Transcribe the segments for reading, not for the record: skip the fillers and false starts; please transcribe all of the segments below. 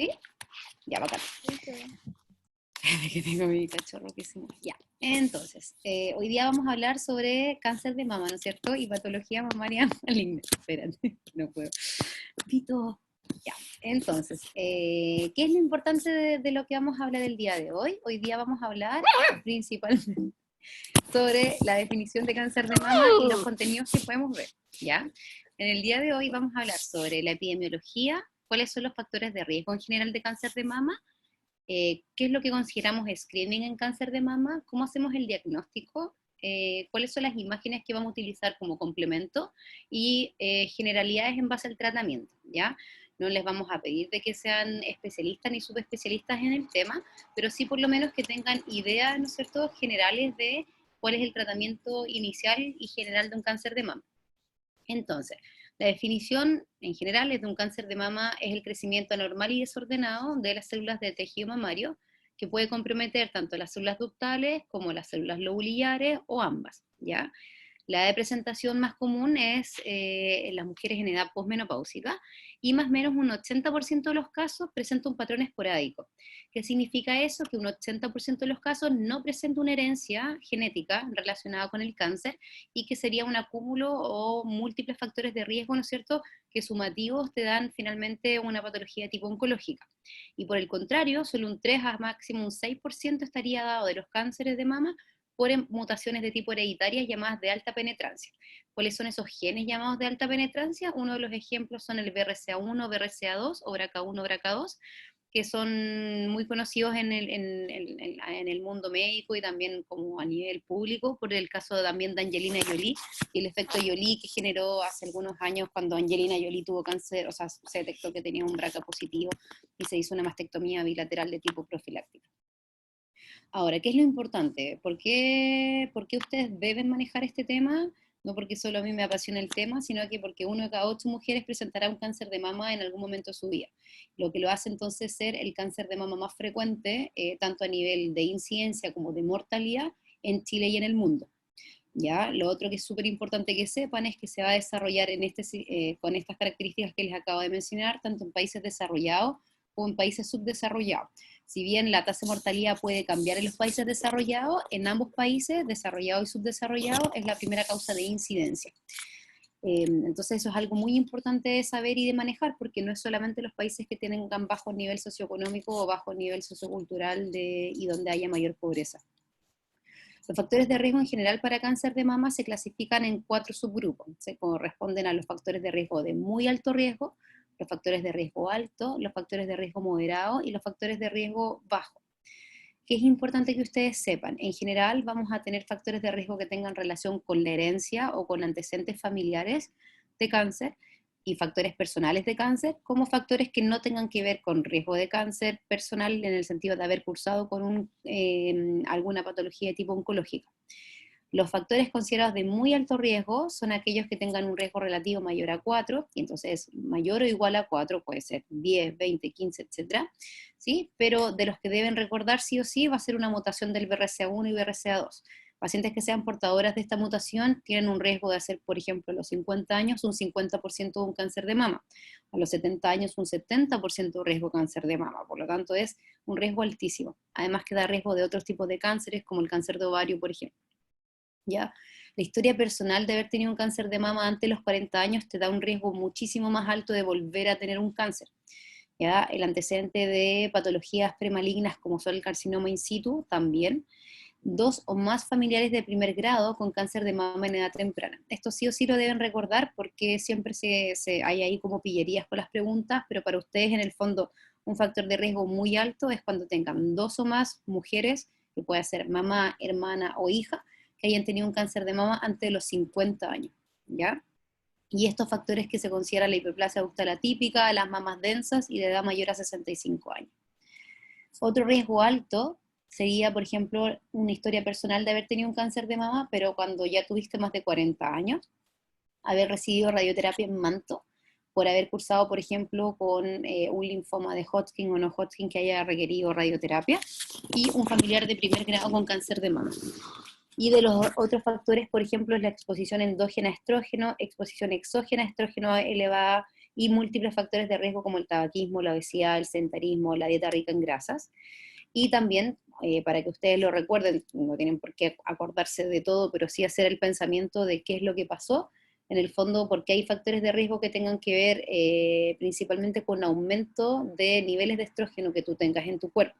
¿Sí? Ya, bacán. Que tengo mi cachorro que se mueve. Ya, entonces, hoy día vamos a hablar sobre cáncer de mama, ¿no es cierto? Y patología mamaria maligna. Espérate, no puedo. Pito. Ya, entonces, ¿qué es lo importante de lo que vamos a hablar el día de hoy? Hoy día vamos a hablar principalmente sobre la definición de cáncer de mama y los contenidos que podemos ver, ¿ya? En el día de hoy vamos a hablar sobre la epidemiología, cuáles son los factores de riesgo en general de cáncer de mama, qué es lo que consideramos screening en cáncer de mama, cómo hacemos el diagnóstico, cuáles son las imágenes que vamos a utilizar como complemento y generalidades en base al tratamiento, ¿ya? No les vamos a pedir de que sean especialistas ni subespecialistas en el tema, pero sí por lo menos que tengan ideas, ¿no es cierto?, generales de cuál es el tratamiento inicial y general de un cáncer de mama. Entonces, la definición en general es de un cáncer de mama es el crecimiento anormal y desordenado de las células de tejido mamario, que puede comprometer tanto las células ductales como las células lobulares o ambas, ¿ya? La de presentación más común es en las mujeres en edad posmenopáusica y más o menos un 80% de los casos presenta un patrón esporádico. ¿Qué significa eso? Que un 80% de los casos no presenta una herencia genética relacionada con el cáncer y que sería un acúmulo o múltiples factores de riesgo, ¿no es cierto?, que sumativos te dan finalmente una patología de tipo oncológica. Y por el contrario, solo un 3 a máximo un 6% estaría dado de los cánceres de mama por mutaciones de tipo hereditarias llamadas de alta penetrancia. ¿Cuáles son esos genes llamados de alta penetrancia? Uno de los ejemplos son el BRCA1, BRCA2 o BRCA1, BRCA2, que son muy conocidos en el mundo médico y también como a nivel público, por el caso también de Angelina Jolie y el efecto Jolie que generó hace algunos años cuando Angelina Jolie tuvo cáncer, o sea, se detectó que tenía un BRCA positivo y se hizo una mastectomía bilateral de tipo profiláctico. Ahora, ¿qué es lo importante? ¿Por qué ustedes deben manejar este tema? No porque solo a mí me apasiona el tema, sino que porque 1 de cada 8 mujeres presentará un cáncer de mama en algún momento de su vida. Lo que lo hace entonces ser el cáncer de mama más frecuente, tanto a nivel de incidencia como de mortalidad, en Chile y en el mundo. ¿Ya? Lo otro que es súper importante que sepan es que se va a desarrollar con estas características que les acabo de mencionar, tanto en países desarrollados como en países subdesarrollados. Si bien la tasa de mortalidad puede cambiar en los países desarrollados, en ambos países, desarrollados y subdesarrollados, es la primera causa de incidencia. Entonces eso es algo muy importante de saber y de manejar, porque no es solamente los países que tengan bajo nivel socioeconómico o bajo nivel sociocultural y donde haya mayor pobreza. Los factores de riesgo en general para cáncer de mama se clasifican en 4 subgrupos. Se corresponden a los factores de riesgo de muy alto riesgo, los factores de riesgo alto, los factores de riesgo moderado y los factores de riesgo bajo. ¿Qué es importante que ustedes sepan? En general vamos a tener factores de riesgo que tengan relación con la herencia o con antecedentes familiares de cáncer, y factores personales de cáncer, como factores que no tengan que ver con riesgo de cáncer personal en el sentido de haber cursado con alguna patología de tipo oncológica. Los factores considerados de muy alto riesgo son aquellos que tengan un riesgo relativo mayor a 4, y entonces mayor o igual a 4, puede ser 10, 20, 15, etc. ¿Sí? Pero de los que deben recordar sí o sí va a ser una mutación del BRCA1 y BRCA2. Pacientes que sean portadoras de esta mutación tienen un riesgo de hacer, por ejemplo, a los 50 años un 50% de un cáncer de mama, a los 70 años un 70% de riesgo de cáncer de mama, por lo tanto es un riesgo altísimo, además que da riesgo de otros tipos de cánceres como el cáncer de ovario, por ejemplo. ¿Ya? La historia personal de haber tenido un cáncer de mama antes de los 40 años te da un riesgo muchísimo más alto de volver a tener un cáncer. ¿Ya? El antecedente de patologías premalignas como son el carcinoma in situ también. 2 o más familiares de primer grado con cáncer de mama en edad temprana. Esto sí o sí lo deben recordar porque siempre hay ahí como pillerías con las preguntas, pero para ustedes en el fondo un factor de riesgo muy alto es cuando tengan 2 o más mujeres, que puede ser mamá, hermana o hija, que hayan tenido un cáncer de mama antes de los 50 años, ¿ya? Y estos factores que se consideran la hiperplasia ductal atípica, las mamas densas y de edad mayor a 65 años. Otro riesgo alto sería, por ejemplo, una historia personal de haber tenido un cáncer de mama, pero cuando ya tuviste más de 40 años, haber recibido radioterapia en manto, por haber cursado, por ejemplo, con un linfoma de Hodgkin o no Hodgkin que haya requerido radioterapia, y un familiar de primer grado con cáncer de mama. Y de los otros factores, por ejemplo, es la exposición endógena a estrógeno, exposición exógena a estrógeno elevada, y múltiples factores de riesgo como el tabaquismo, la obesidad, el sedentarismo, la dieta rica en grasas. Y también, para que ustedes lo recuerden, no tienen por qué acordarse de todo, pero sí hacer el pensamiento de qué es lo que pasó, en el fondo porque hay factores de riesgo que tengan que ver principalmente con aumento de niveles de estrógeno que tú tengas en tu cuerpo.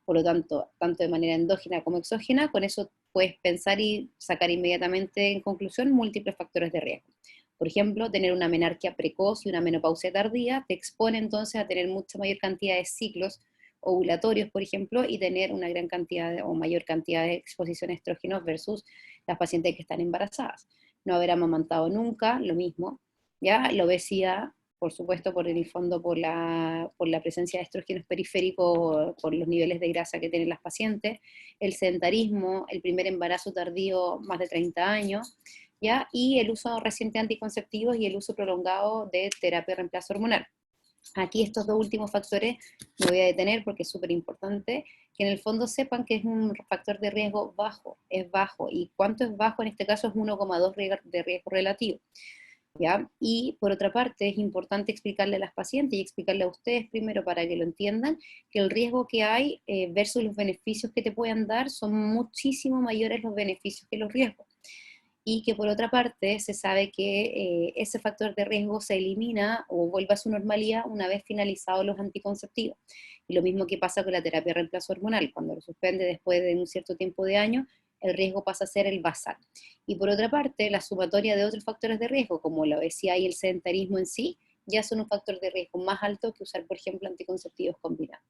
Por lo tanto, tanto de manera endógena como exógena, con eso puedes pensar y sacar inmediatamente en conclusión múltiples factores de riesgo. Por ejemplo, tener una menarquia precoz y una menopausia tardía te expone entonces a tener mucha mayor cantidad de ciclos ovulatorios, por ejemplo, y tener una gran cantidad o mayor cantidad de exposición a estrógenos versus las pacientes que están embarazadas. No haber amamantado nunca, lo mismo, ¿ya? La obesidad, por supuesto, por el fondo, por la presencia de estrógenos periféricos, por los niveles de grasa que tienen las pacientes, el sedentarismo, el primer embarazo tardío, más de 30 años, ¿ya? Y el uso reciente de anticonceptivos y el uso prolongado de terapia de reemplazo hormonal. Aquí estos dos últimos factores me voy a detener porque es súper importante que en el fondo sepan que es un factor de riesgo bajo, es bajo, y cuánto es bajo en este caso es 1,2 de riesgo relativo. ¿Ya? Y por otra parte es importante explicarle a las pacientes y explicarle a ustedes primero para que lo entiendan, que el riesgo que hay versus los beneficios que te puedan dar son muchísimo mayores los beneficios que los riesgos. Y que por otra parte se sabe que ese factor de riesgo se elimina o vuelve a su normalidad una vez finalizados los anticonceptivos. Y lo mismo que pasa con la terapia de reemplazo hormonal, cuando lo suspende después de un cierto tiempo de años, el riesgo pasa a ser el basal. Y por otra parte, la sumatoria de otros factores de riesgo, como la obesidad y el sedentarismo en sí, ya son un factor de riesgo más alto que usar, por ejemplo, anticonceptivos combinados.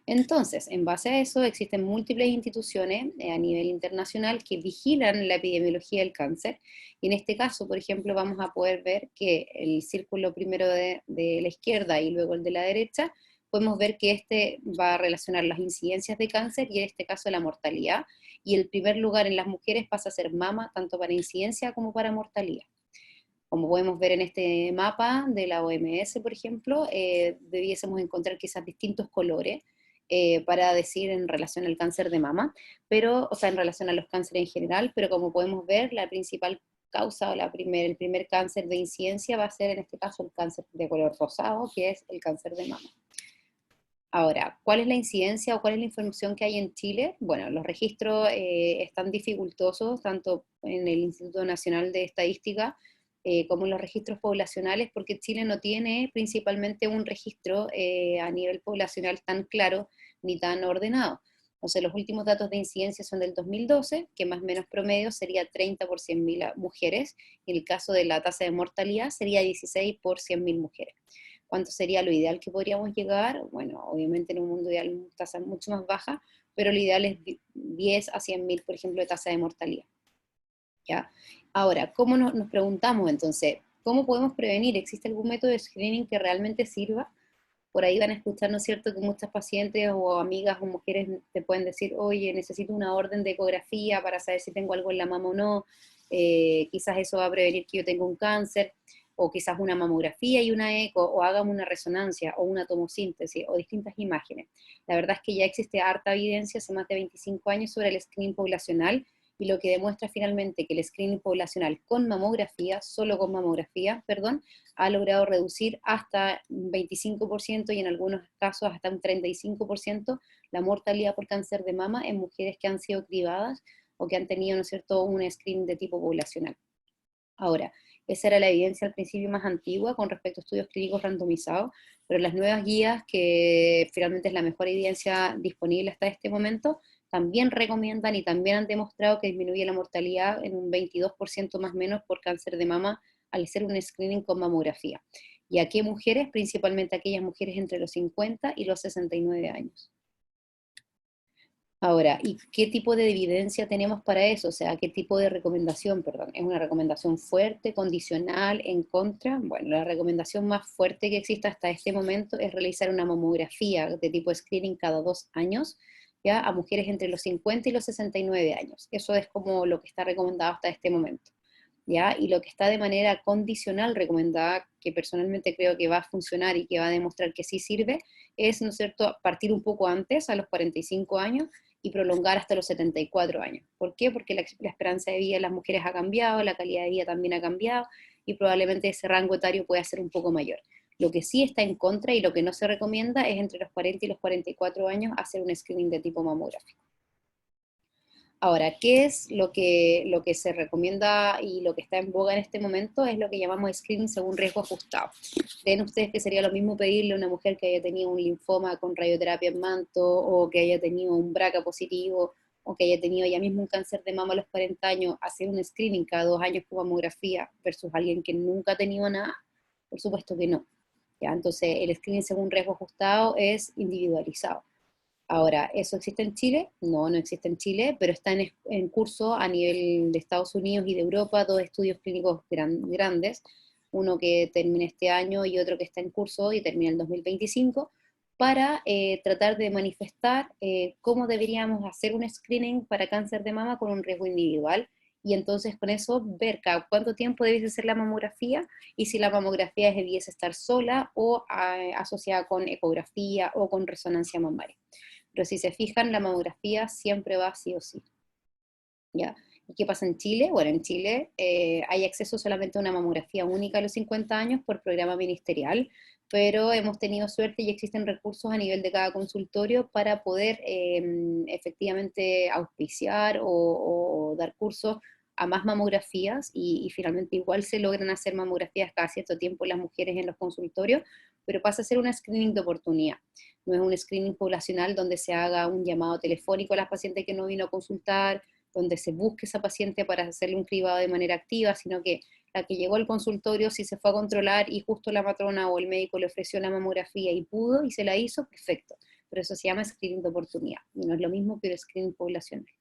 Entonces, en base a eso, existen múltiples instituciones a nivel internacional que vigilan la epidemiología del cáncer. Y en este caso, por ejemplo, vamos a poder ver que el círculo primero de la izquierda y luego el de la derecha, podemos ver que este va a relacionar las incidencias de cáncer y en este caso la mortalidad. Y el primer lugar en las mujeres pasa a ser mama, tanto para incidencia como para mortalidad. Como podemos ver en este mapa de la OMS, por ejemplo, debiésemos encontrar quizás distintos colores para decir en relación al cáncer de mama, pero, o sea, en relación a los cánceres en general, pero como podemos ver, la principal causa o el primer cáncer de incidencia va a ser en este caso el cáncer de color rosado, que es el cáncer de mama. Ahora, ¿cuál es la incidencia o cuál es la información que hay en Chile? Bueno, los registros están dificultosos, tanto en el Instituto Nacional de Estadística como en los registros poblacionales, porque Chile no tiene principalmente un registro a nivel poblacional tan claro ni tan ordenado. Entonces, los últimos datos de incidencia son del 2012, que más o menos promedio sería 30 por 100.000 mujeres, y en el caso de la tasa de mortalidad sería 16 por 100.000 mujeres. ¿Cuánto sería lo ideal que podríamos llegar? Bueno, obviamente en un mundo ideal tasa mucho más baja, pero lo ideal es 10 a 100.000, por ejemplo, de tasa de mortalidad. ¿Ya? Ahora, ¿cómo nos preguntamos entonces? ¿Cómo podemos prevenir? ¿Existe algún método de screening que realmente sirva? Por ahí van a escuchar, ¿no es cierto?, que muchas pacientes o amigas o mujeres te pueden decir, oye, necesito una orden de ecografía para saber si tengo algo en la mama o no, quizás eso va a prevenir que yo tenga un cáncer, o quizás una mamografía y una eco, o hagamos una resonancia, o una tomosíntesis, o distintas imágenes. La verdad es que ya existe harta evidencia hace más de 25 años sobre el screening poblacional, y lo que demuestra finalmente que el screening poblacional con mamografía, solo con mamografía, perdón, ha logrado reducir hasta un 25% y en algunos casos hasta un 35% la mortalidad por cáncer de mama en mujeres que han sido cribadas o que han tenido, ¿no es cierto?, un screening de tipo poblacional. Ahora, esa era la evidencia al principio más antigua con respecto a estudios clínicos randomizados, pero las nuevas guías, que finalmente es la mejor evidencia disponible hasta este momento, también recomiendan y también han demostrado que disminuye la mortalidad en un 22% más o menos por cáncer de mama al hacer un screening con mamografía. ¿Y a qué mujeres? Principalmente aquellas mujeres entre los 50 y los 69 años. Ahora, ¿y qué tipo de evidencia tenemos para eso? O sea, ¿qué tipo de recomendación, perdón? ¿Es una recomendación fuerte, condicional, en contra? Bueno, la recomendación más fuerte que existe hasta este momento es realizar una mamografía de tipo screening cada 2 años, ¿ya? A mujeres entre los 50 y los 69 años. Eso es como lo que está recomendado hasta este momento, ¿ya? Y lo que está de manera condicional recomendada, que personalmente creo que va a funcionar y que va a demostrar que sí sirve, es, ¿no es cierto?, partir un poco antes, a los 45 años, y prolongar hasta los 74 años. ¿Por qué? Porque la esperanza de vida de las mujeres ha cambiado, la calidad de vida también ha cambiado, y probablemente ese rango etario pueda ser un poco mayor. Lo que sí está en contra y lo que no se recomienda es entre los 40 y los 44 años hacer un screening de tipo mamográfico. Ahora, ¿qué es lo que se recomienda y lo que está en boga en este momento? Es lo que llamamos screening según riesgo ajustado. ¿Creen ustedes que sería lo mismo pedirle a una mujer que haya tenido un linfoma con radioterapia en manto, o que haya tenido un BRCA positivo, o que haya tenido ya mismo un cáncer de mama a los 40 años, hacer un screening cada 2 años con mamografía versus alguien que nunca ha tenido nada? Por supuesto que no. ¿Ya? Entonces, el screening según riesgo ajustado es individualizado. Ahora, ¿eso existe en Chile? No, no existe en Chile, pero está en curso a nivel de Estados Unidos y de Europa, dos estudios clínicos grandes, uno que termina este año y otro que está en curso y termina el 2025, para tratar de manifestar cómo deberíamos hacer un screening para cáncer de mama con un riesgo individual, y entonces con eso ver cada cuánto tiempo debe hacer la mamografía, y si la mamografía debiese estar sola o asociada con ecografía o con resonancia mamaria. Pero si se fijan, la mamografía siempre va sí o sí. ¿Ya? ¿Y qué pasa en Chile? Bueno, en Chile hay acceso solamente a una mamografía única a los 50 años por programa ministerial, pero hemos tenido suerte y existen recursos a nivel de cada consultorio para poder efectivamente auspiciar o dar cursos a más mamografías, y finalmente igual se logran hacer mamografías cada cierto tiempo las mujeres en los consultorios, pero pasa a ser un screening de oportunidad. No es un screening poblacional donde se haga un llamado telefónico a las pacientes que no vino a consultar, donde se busque esa paciente para hacerle un cribado de manera activa, sino que la que llegó al consultorio, si se fue a controlar y justo la matrona o el médico le ofreció la mamografía y pudo y se la hizo, perfecto. Pero eso se llama screening de oportunidad, y no es lo mismo que el screening poblacional.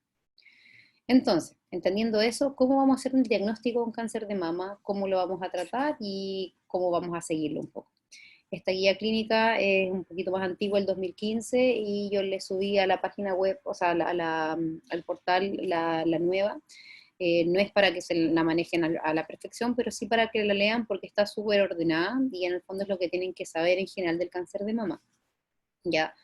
Entonces, entendiendo eso, ¿cómo vamos a hacer un diagnóstico de un cáncer de mama? ¿Cómo lo vamos a tratar y cómo vamos a seguirlo un poco? Esta guía clínica es un poquito más antigua, el 2015, y yo le subí a la página web, o sea, al portal la nueva. No es para que se la manejen a la perfección, pero sí para que la lean porque está súper ordenada y en el fondo es lo que tienen que saber en general del cáncer de mama. ¿Ya?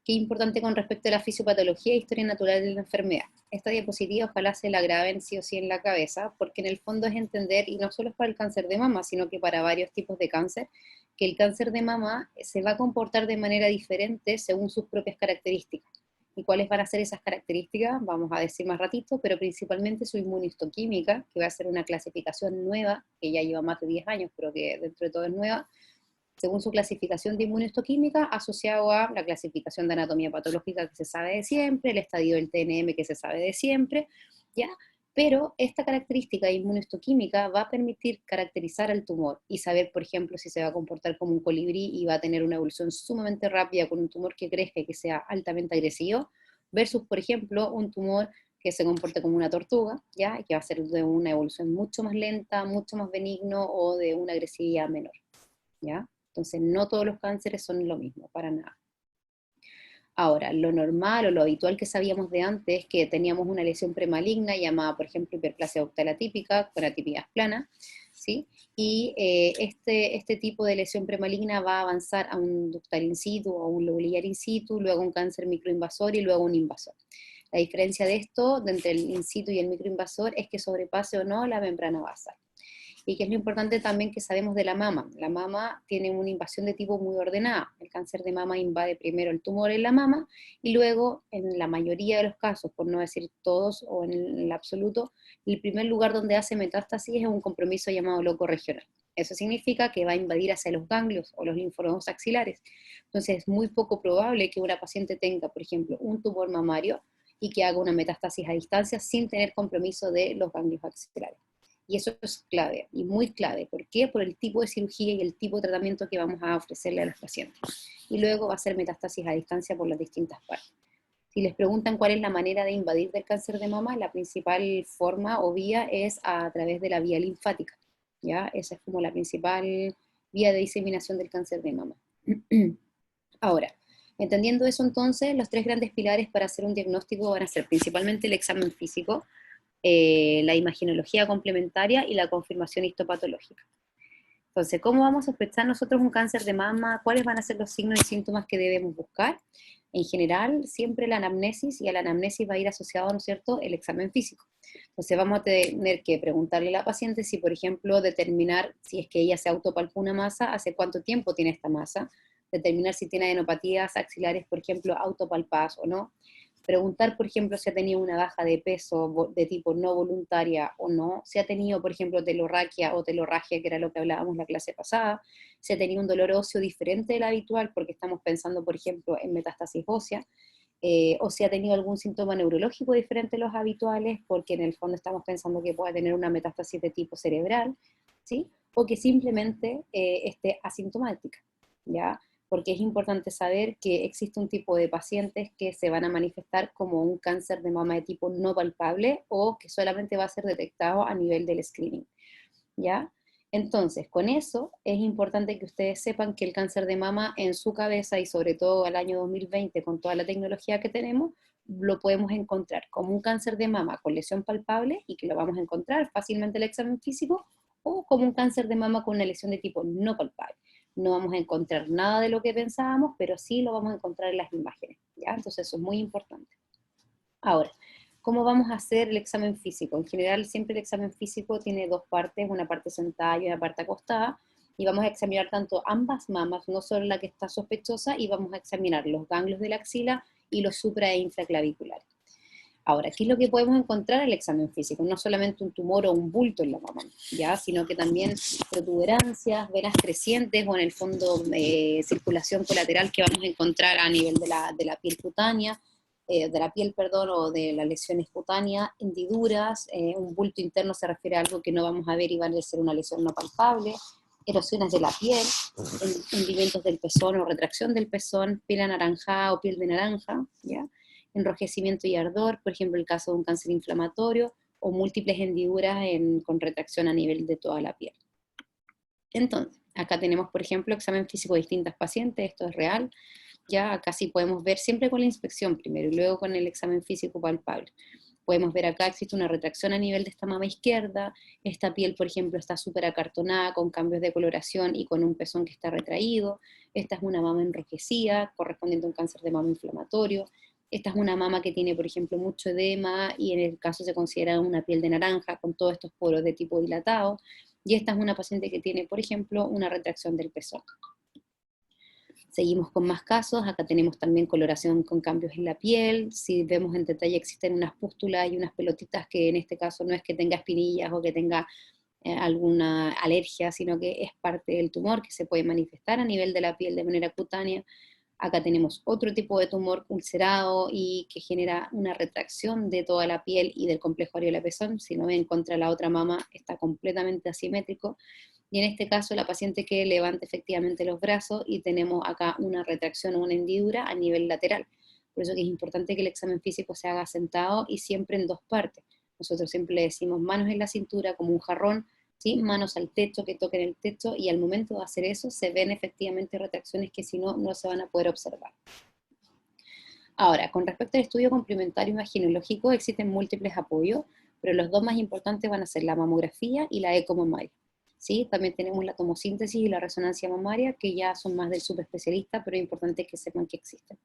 Qué importante con respecto a la fisiopatología e historia natural de la enfermedad. Esta diapositiva ojalá se la graben sí o sí en la cabeza, porque en el fondo es entender, y no solo es para el cáncer de mama, sino que para varios tipos de cáncer, que el cáncer de mama se va a comportar de manera diferente según sus propias características. ¿Y cuáles van a ser esas características? Vamos a decir más ratito, pero principalmente su inmunistoquímica, que va a ser una clasificación nueva, que ya lleva más de 10 años, pero que dentro de todo es nueva, según su clasificación de inmunistoquímica, asociado a la clasificación de anatomía patológica que se sabe de siempre, el estadio del TNM que se sabe de siempre, ¿ya? Pero esta característica de inmunistoquímica va a permitir caracterizar al tumor y saber, por ejemplo, si se va a comportar como un colibrí y va a tener una evolución sumamente rápida con un tumor que crezca y que sea altamente agresivo, versus, por ejemplo, un tumor que se comporte como una tortuga, ¿ya? Y que va a ser de una evolución mucho más lenta, mucho más benigno o de una agresividad menor, ¿ya? Entonces, no todos los cánceres son lo mismo, para nada. Ahora, lo normal o lo habitual que sabíamos de antes es que teníamos una lesión premaligna llamada, por ejemplo, hiperplasia ductal atípica, con atípicas planas, ¿sí? Y este tipo de lesión premaligna va a avanzar a un ductal in situ o un lobulillar in situ, luego un cáncer microinvasor y luego un invasor. La diferencia de esto, de entre el in situ y el microinvasor, es que sobrepase o no la membrana basal. Y que es lo importante también que sabemos de la mama. La mama tiene una invasión de tipo muy ordenada. El cáncer de mama invade primero el tumor en la mama y luego, en la mayoría de los casos, por no decir todos o en el absoluto, el primer lugar donde hace metástasis es un compromiso llamado loco regional. Eso significa que va a invadir hacia los ganglios o los linfonodos axilares. Entonces es muy poco probable que una paciente tenga, por ejemplo, un tumor mamario y que haga una metástasis a distancia sin tener compromiso de los ganglios axilares. Y eso es clave, y muy clave. ¿Por qué? Por el tipo de cirugía y el tipo de tratamiento que vamos a ofrecerle a los pacientes. Y luego va a ser metástasis a distancia por las distintas partes. Si les preguntan cuál es la manera de invadir del cáncer de mama, la principal forma o vía es a través de la vía linfática, ¿ya? Esa es como la principal vía de diseminación del cáncer de mama. Ahora, entendiendo eso entonces, los tres grandes pilares para hacer un diagnóstico van a ser principalmente el examen físico, la imagenología complementaria y la confirmación histopatológica. Entonces, ¿cómo vamos a sospechar nosotros un cáncer de mama? ¿Cuáles van a ser los signos y síntomas que debemos buscar? En general, siempre la anamnesis, y a la anamnesis va a ir asociado, ¿no es cierto?, el examen físico. Entonces vamos a tener que preguntarle a la paciente si, por ejemplo, determinar si es que ella se autopalpó una masa, hace cuánto tiempo tiene esta masa, determinar si tiene adenopatías axilares, por ejemplo, autopalpadas o no, preguntar, por ejemplo, si ha tenido una baja de peso de tipo no voluntaria o no, si ha tenido, por ejemplo, telorraquia o telorragia, que era lo que hablábamos la clase pasada, si ha tenido un dolor óseo diferente del habitual, porque estamos pensando, por ejemplo, en metástasis ósea, o si ha tenido algún síntoma neurológico diferente a los habituales, porque en el fondo estamos pensando que pueda tener una metástasis de tipo cerebral, ¿sí? O que simplemente esté asintomática, ¿ya? Porque es importante saber que existe un tipo de pacientes que se van a manifestar como un cáncer de mama de tipo no palpable o que solamente va a ser detectado a nivel del screening, ¿ya? Entonces, con eso es importante que ustedes sepan que el cáncer de mama en su cabeza y sobre todo al año 2020 con toda la tecnología que tenemos, lo podemos encontrar como un cáncer de mama con lesión palpable y que lo vamos a encontrar fácilmente en el examen físico o como un cáncer de mama con una lesión de tipo no palpable. No vamos a encontrar nada de lo que pensábamos, pero sí lo vamos a encontrar en las imágenes, ¿ya? Entonces eso es muy importante. Ahora, ¿cómo vamos a hacer el examen físico? En general, siempre el examen físico tiene dos partes, una parte sentada y una parte acostada, y vamos a examinar tanto ambas mamas, no solo la que está sospechosa, y vamos a examinar los ganglios de la axila y los supra e infraclaviculares. Ahora, ¿qué es lo que podemos encontrar en el examen físico? No solamente un tumor o un bulto en la mama, ¿ya? Sino que también protuberancias, venas crecientes o en el fondo circulación colateral que vamos a encontrar a nivel de la piel cutánea, de la piel, perdón, o de las lesiones cutáneas, hendiduras, un bulto interno se refiere a algo que no vamos a ver y va a ser una lesión no palpable, erosiones de la piel, hundimientos del pezón o retracción del pezón, piel anaranjada o piel de naranja, ¿ya? Enrojecimiento y ardor, por ejemplo, el caso de un cáncer inflamatorio, o múltiples hendiduras con retracción a nivel de toda la piel. Entonces, acá tenemos, por ejemplo, examen físico de distintas pacientes, esto es real, ya acá sí podemos ver siempre con la inspección primero y luego con el examen físico palpable. Podemos ver acá existe una retracción a nivel de esta mama izquierda, esta piel, por ejemplo, está súper acartonada, con cambios de coloración y con un pezón que está retraído. Esta es una mama enrojecida, correspondiente a un cáncer de mama inflamatorio. Esta es una mama que tiene, por ejemplo, mucho edema y en el caso se considera una piel de naranja con todos estos poros de tipo dilatado. Y esta es una paciente que tiene, por ejemplo, una retracción del pezón. Seguimos con más casos, acá tenemos también coloración con cambios en la piel, si vemos en detalle existen unas pústulas y unas pelotitas que en este caso no es que tenga espinillas o que tenga alguna alergia, sino que es parte del tumor que se puede manifestar a nivel de la piel de manera cutánea. Acá tenemos otro tipo de tumor ulcerado y que genera una retracción de toda la piel y del complejo areola-pezón. Si no ven contra la otra mama, está completamente asimétrico. Y en este caso, la paciente que levanta efectivamente los brazos y tenemos acá una retracción o una hendidura a nivel lateral. Por eso que es importante que el examen físico se haga sentado y siempre en dos partes. Nosotros siempre le decimos manos en la cintura como un jarrón, ¿sí? Manos al techo, que toquen el techo, y al momento de hacer eso se ven efectivamente retracciones que si no, no se van a poder observar. Ahora, con respecto al estudio complementario imaginológico, existen múltiples apoyos, pero los dos más importantes van a ser la mamografía y la ecomamaria. ¿Sí? También tenemos la tomosíntesis y la resonancia mamaria, que ya son más del subespecialista, pero es importante que sepan que existen.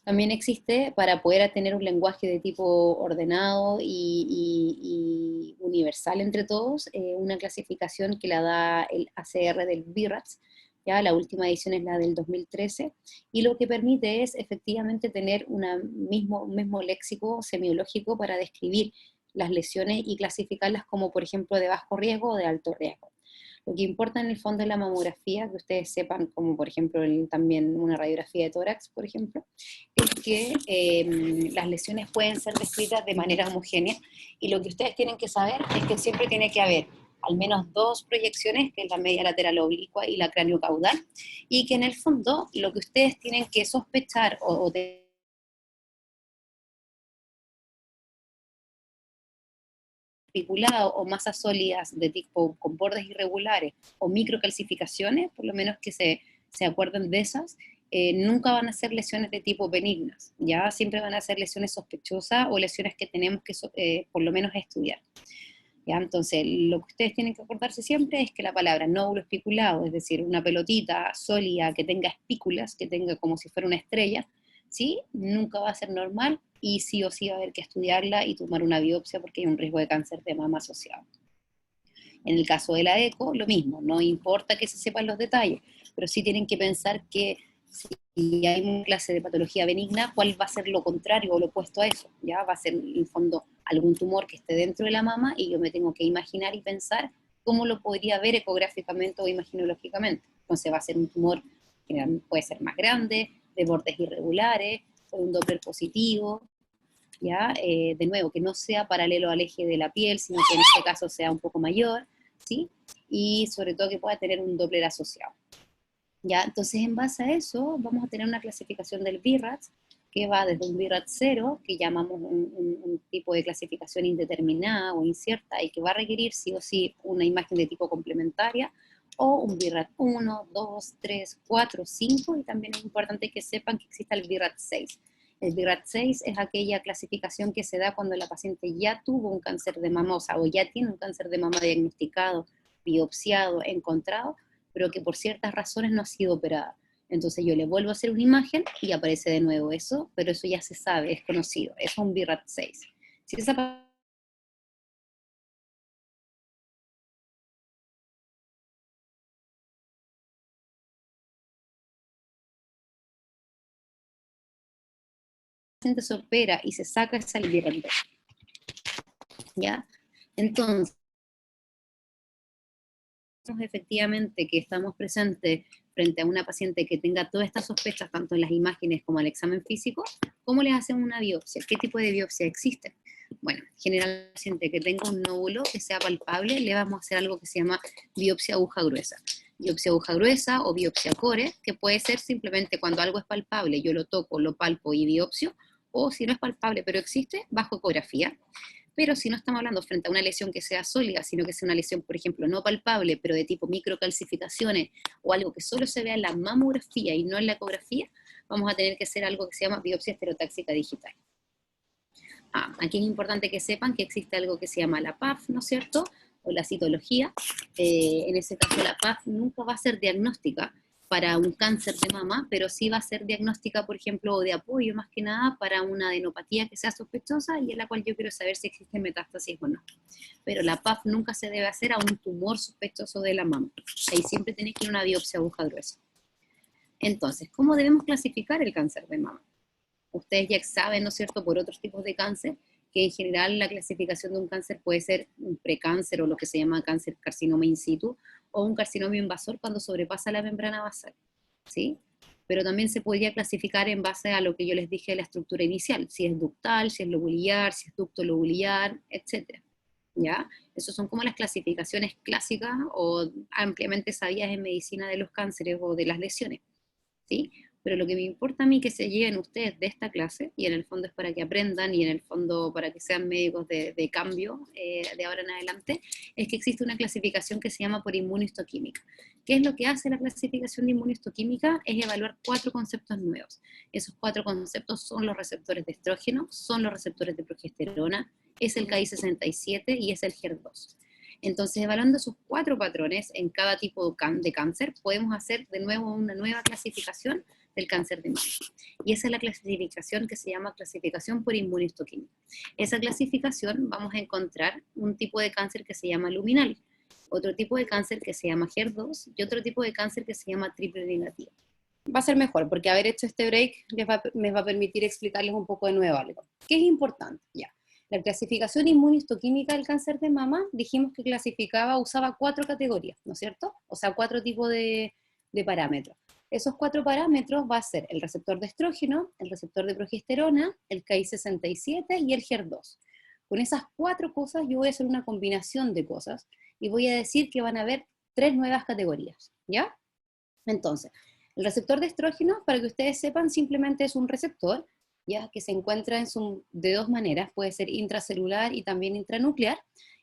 También existe, para poder tener un lenguaje de tipo ordenado y universal entre todos, una clasificación que la da el ACR del BIRATS, ya la última edición es la del 2013, y lo que permite es efectivamente tener un mismo léxico semiológico para describir las lesiones y clasificarlas como, por ejemplo, de bajo riesgo o de alto riesgo. Lo que importa en el fondo es la mamografía, que ustedes sepan, como por ejemplo también una radiografía de tórax, por ejemplo, es que las lesiones pueden ser descritas de manera homogénea, y lo que ustedes tienen que saber es que siempre tiene que haber al menos dos proyecciones, que es la media lateral oblicua y la cráneo-caudal, y que en el fondo lo que ustedes tienen que sospechar o articulado o masas sólidas de tipo con bordes irregulares o microcalcificaciones, por lo menos que se acuerden de esas, nunca van a ser lesiones de tipo benignas, ya siempre van a ser lesiones sospechosas o lesiones que tenemos que por lo menos estudiar. ¿Ya? Entonces, lo que ustedes tienen que acordarse siempre es que la palabra nódulo espiculado, es decir, una pelotita sólida que tenga espículas, que tenga como si fuera una estrella, ¿sí? Nunca va a ser normal y sí o sí va a haber que estudiarla y tomar una biopsia porque hay un riesgo de cáncer de mama asociado. En el caso de la eco, lo mismo, no importa que se sepan los detalles, pero sí tienen que pensar que si hay una clase de patología benigna, ¿cuál va a ser lo contrario o lo opuesto a eso? ¿Ya? Va a ser, en el fondo, algún tumor que esté dentro de la mama y yo me tengo que imaginar y pensar cómo lo podría ver ecográficamente o imaginológicamente. Entonces va a ser un tumor que puede ser más grande, de bordes irregulares, o un Doppler positivo, ¿ya? De nuevo, que no sea paralelo al eje de la piel, sino que en este caso sea un poco mayor, ¿sí? Y sobre todo que pueda tener un Doppler asociado. ¿Ya? Entonces, en base a eso, vamos a tener una clasificación del BIRATS, que va desde un BIRATS 0, que llamamos un tipo de clasificación indeterminada o incierta, y que va a requerir sí o sí una imagen de tipo complementaria, o un BIRAT 1, 2, 3, 4, 5, y también es importante que sepan que existe el BIRAT 6. El BIRAT 6 es aquella clasificación que se da cuando la paciente ya tuvo un cáncer de mama, o ya tiene un cáncer de mama diagnosticado, biopsiado, encontrado, pero que por ciertas razones no ha sido operada. Entonces yo le vuelvo a hacer una imagen y aparece de nuevo eso, pero eso ya se sabe, es conocido, es un BIRAT 6. Si esa paciente se opera y se saca, es el BIRAT 2, ¿ya? Entonces, efectivamente que estamos presentes frente a una paciente que tenga todas estas sospechas, tanto en las imágenes como en el examen físico, ¿cómo les hacemos una biopsia? ¿Qué tipo de biopsia existe? Bueno, generalmente, paciente que tenga un nódulo que sea palpable, le vamos a hacer algo que se llama biopsia aguja gruesa. Biopsia aguja gruesa o biopsia core, que puede ser simplemente cuando algo es palpable, yo lo toco, lo palpo y biopsio, o si no es palpable pero existe, bajo ecografía. Pero si no estamos hablando frente a una lesión que sea sólida, sino que sea una lesión, por ejemplo, no palpable, pero de tipo microcalcificaciones o algo que solo se vea en la mamografía y no en la ecografía, vamos a tener que hacer algo que se llama biopsia estereotáxica digital. Aquí es importante que sepan que existe algo que se llama la PAF, ¿no es cierto? O la citología. En ese caso la PAF nunca va a ser diagnóstica para un cáncer de mama, pero sí va a ser diagnóstica, por ejemplo, o de apoyo más que nada para una adenopatía que sea sospechosa y en la cual yo quiero saber si existe metástasis o no. Pero la PAF nunca se debe hacer a un tumor sospechoso de la mama. Ahí siempre tiene que ir una biopsia aguja gruesa. Entonces, ¿cómo debemos clasificar el cáncer de mama? Ustedes ya saben, ¿no es cierto?, por otros tipos de cáncer, que en general la clasificación de un cáncer puede ser un precáncer o lo que se llama cáncer carcinoma in situ, o un carcinoma invasor cuando sobrepasa la membrana basal, ¿sí? Pero también se podría clasificar en base a lo que yo les dije de la estructura inicial, si es ductal, si es lobular, si es ducto lobular, etc. ¿Ya? Esas son como las clasificaciones clásicas o ampliamente sabidas en medicina de los cánceres o de las lesiones. ¿Sí? Pero lo que me importa a mí que se lleven ustedes de esta clase, y en el fondo es para que aprendan y en el fondo para que sean médicos de cambio de ahora en adelante, es que existe una clasificación que se llama por inmunohistoquímica. ¿Qué es lo que hace la clasificación de inmunohistoquímica? Es evaluar 4 conceptos nuevos. Esos 4 conceptos son los receptores de estrógeno, son los receptores de progesterona, es el KI67 y es el HER2. Entonces, evaluando esos 4 patrones en cada tipo de cáncer, podemos hacer de nuevo una nueva clasificación del cáncer de mama. Y esa es la clasificación que se llama clasificación por inmunohistoquímica. Esa clasificación vamos a encontrar un tipo de cáncer que se llama luminal, otro tipo de cáncer que se llama HER2 y otro tipo de cáncer que se llama triple negativo. Va a ser mejor, porque haber hecho este break me va a permitir explicarles un poco de nuevo algo. ¿Qué es importante? Ya. La clasificación inmunohistoquímica del cáncer de mama, dijimos que usaba 4 categorías, ¿no es cierto? O sea, 4 tipos de parámetros. Esos 4 parámetros va a ser el receptor de estrógeno, el receptor de progesterona, el KI67 y el HER2. Con esas 4 cosas yo voy a hacer una combinación de cosas y voy a decir que van a haber 3 nuevas categorías, ¿ya? Entonces, el receptor de estrógeno, para que ustedes sepan, simplemente es un receptor, ya que se encuentra de 2 maneras, puede ser intracelular y también intranuclear,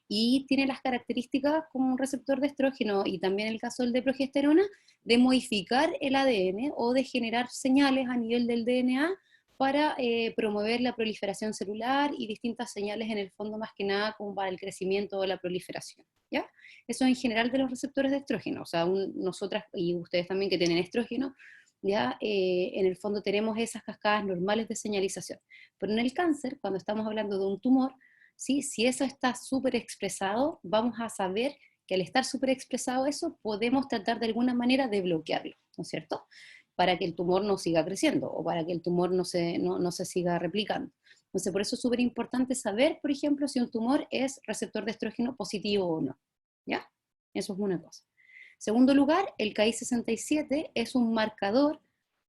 y tiene las características como un receptor de estrógeno, y también el caso del de progesterona, de modificar el ADN o de generar señales a nivel del DNA para promover la proliferación celular y distintas señales en el fondo más que nada como para el crecimiento o la proliferación, ¿ya? Eso en general de los receptores de estrógeno, o sea, nosotras y ustedes también que tienen estrógeno, ¿ya? En el fondo tenemos esas cascadas normales de señalización. Pero en el cáncer, cuando estamos hablando de un tumor, ¿sí? Si eso está súper expresado, vamos a saber que al estar súper expresado eso, podemos tratar de alguna manera de bloquearlo, ¿no es cierto? Para que el tumor no siga creciendo o para que el tumor no se siga replicando. Entonces, por eso es súper importante saber, por ejemplo, si un tumor es receptor de estrógeno positivo o no, ¿ya? Eso es una cosa. Segundo lugar, el Ki-67 es un marcador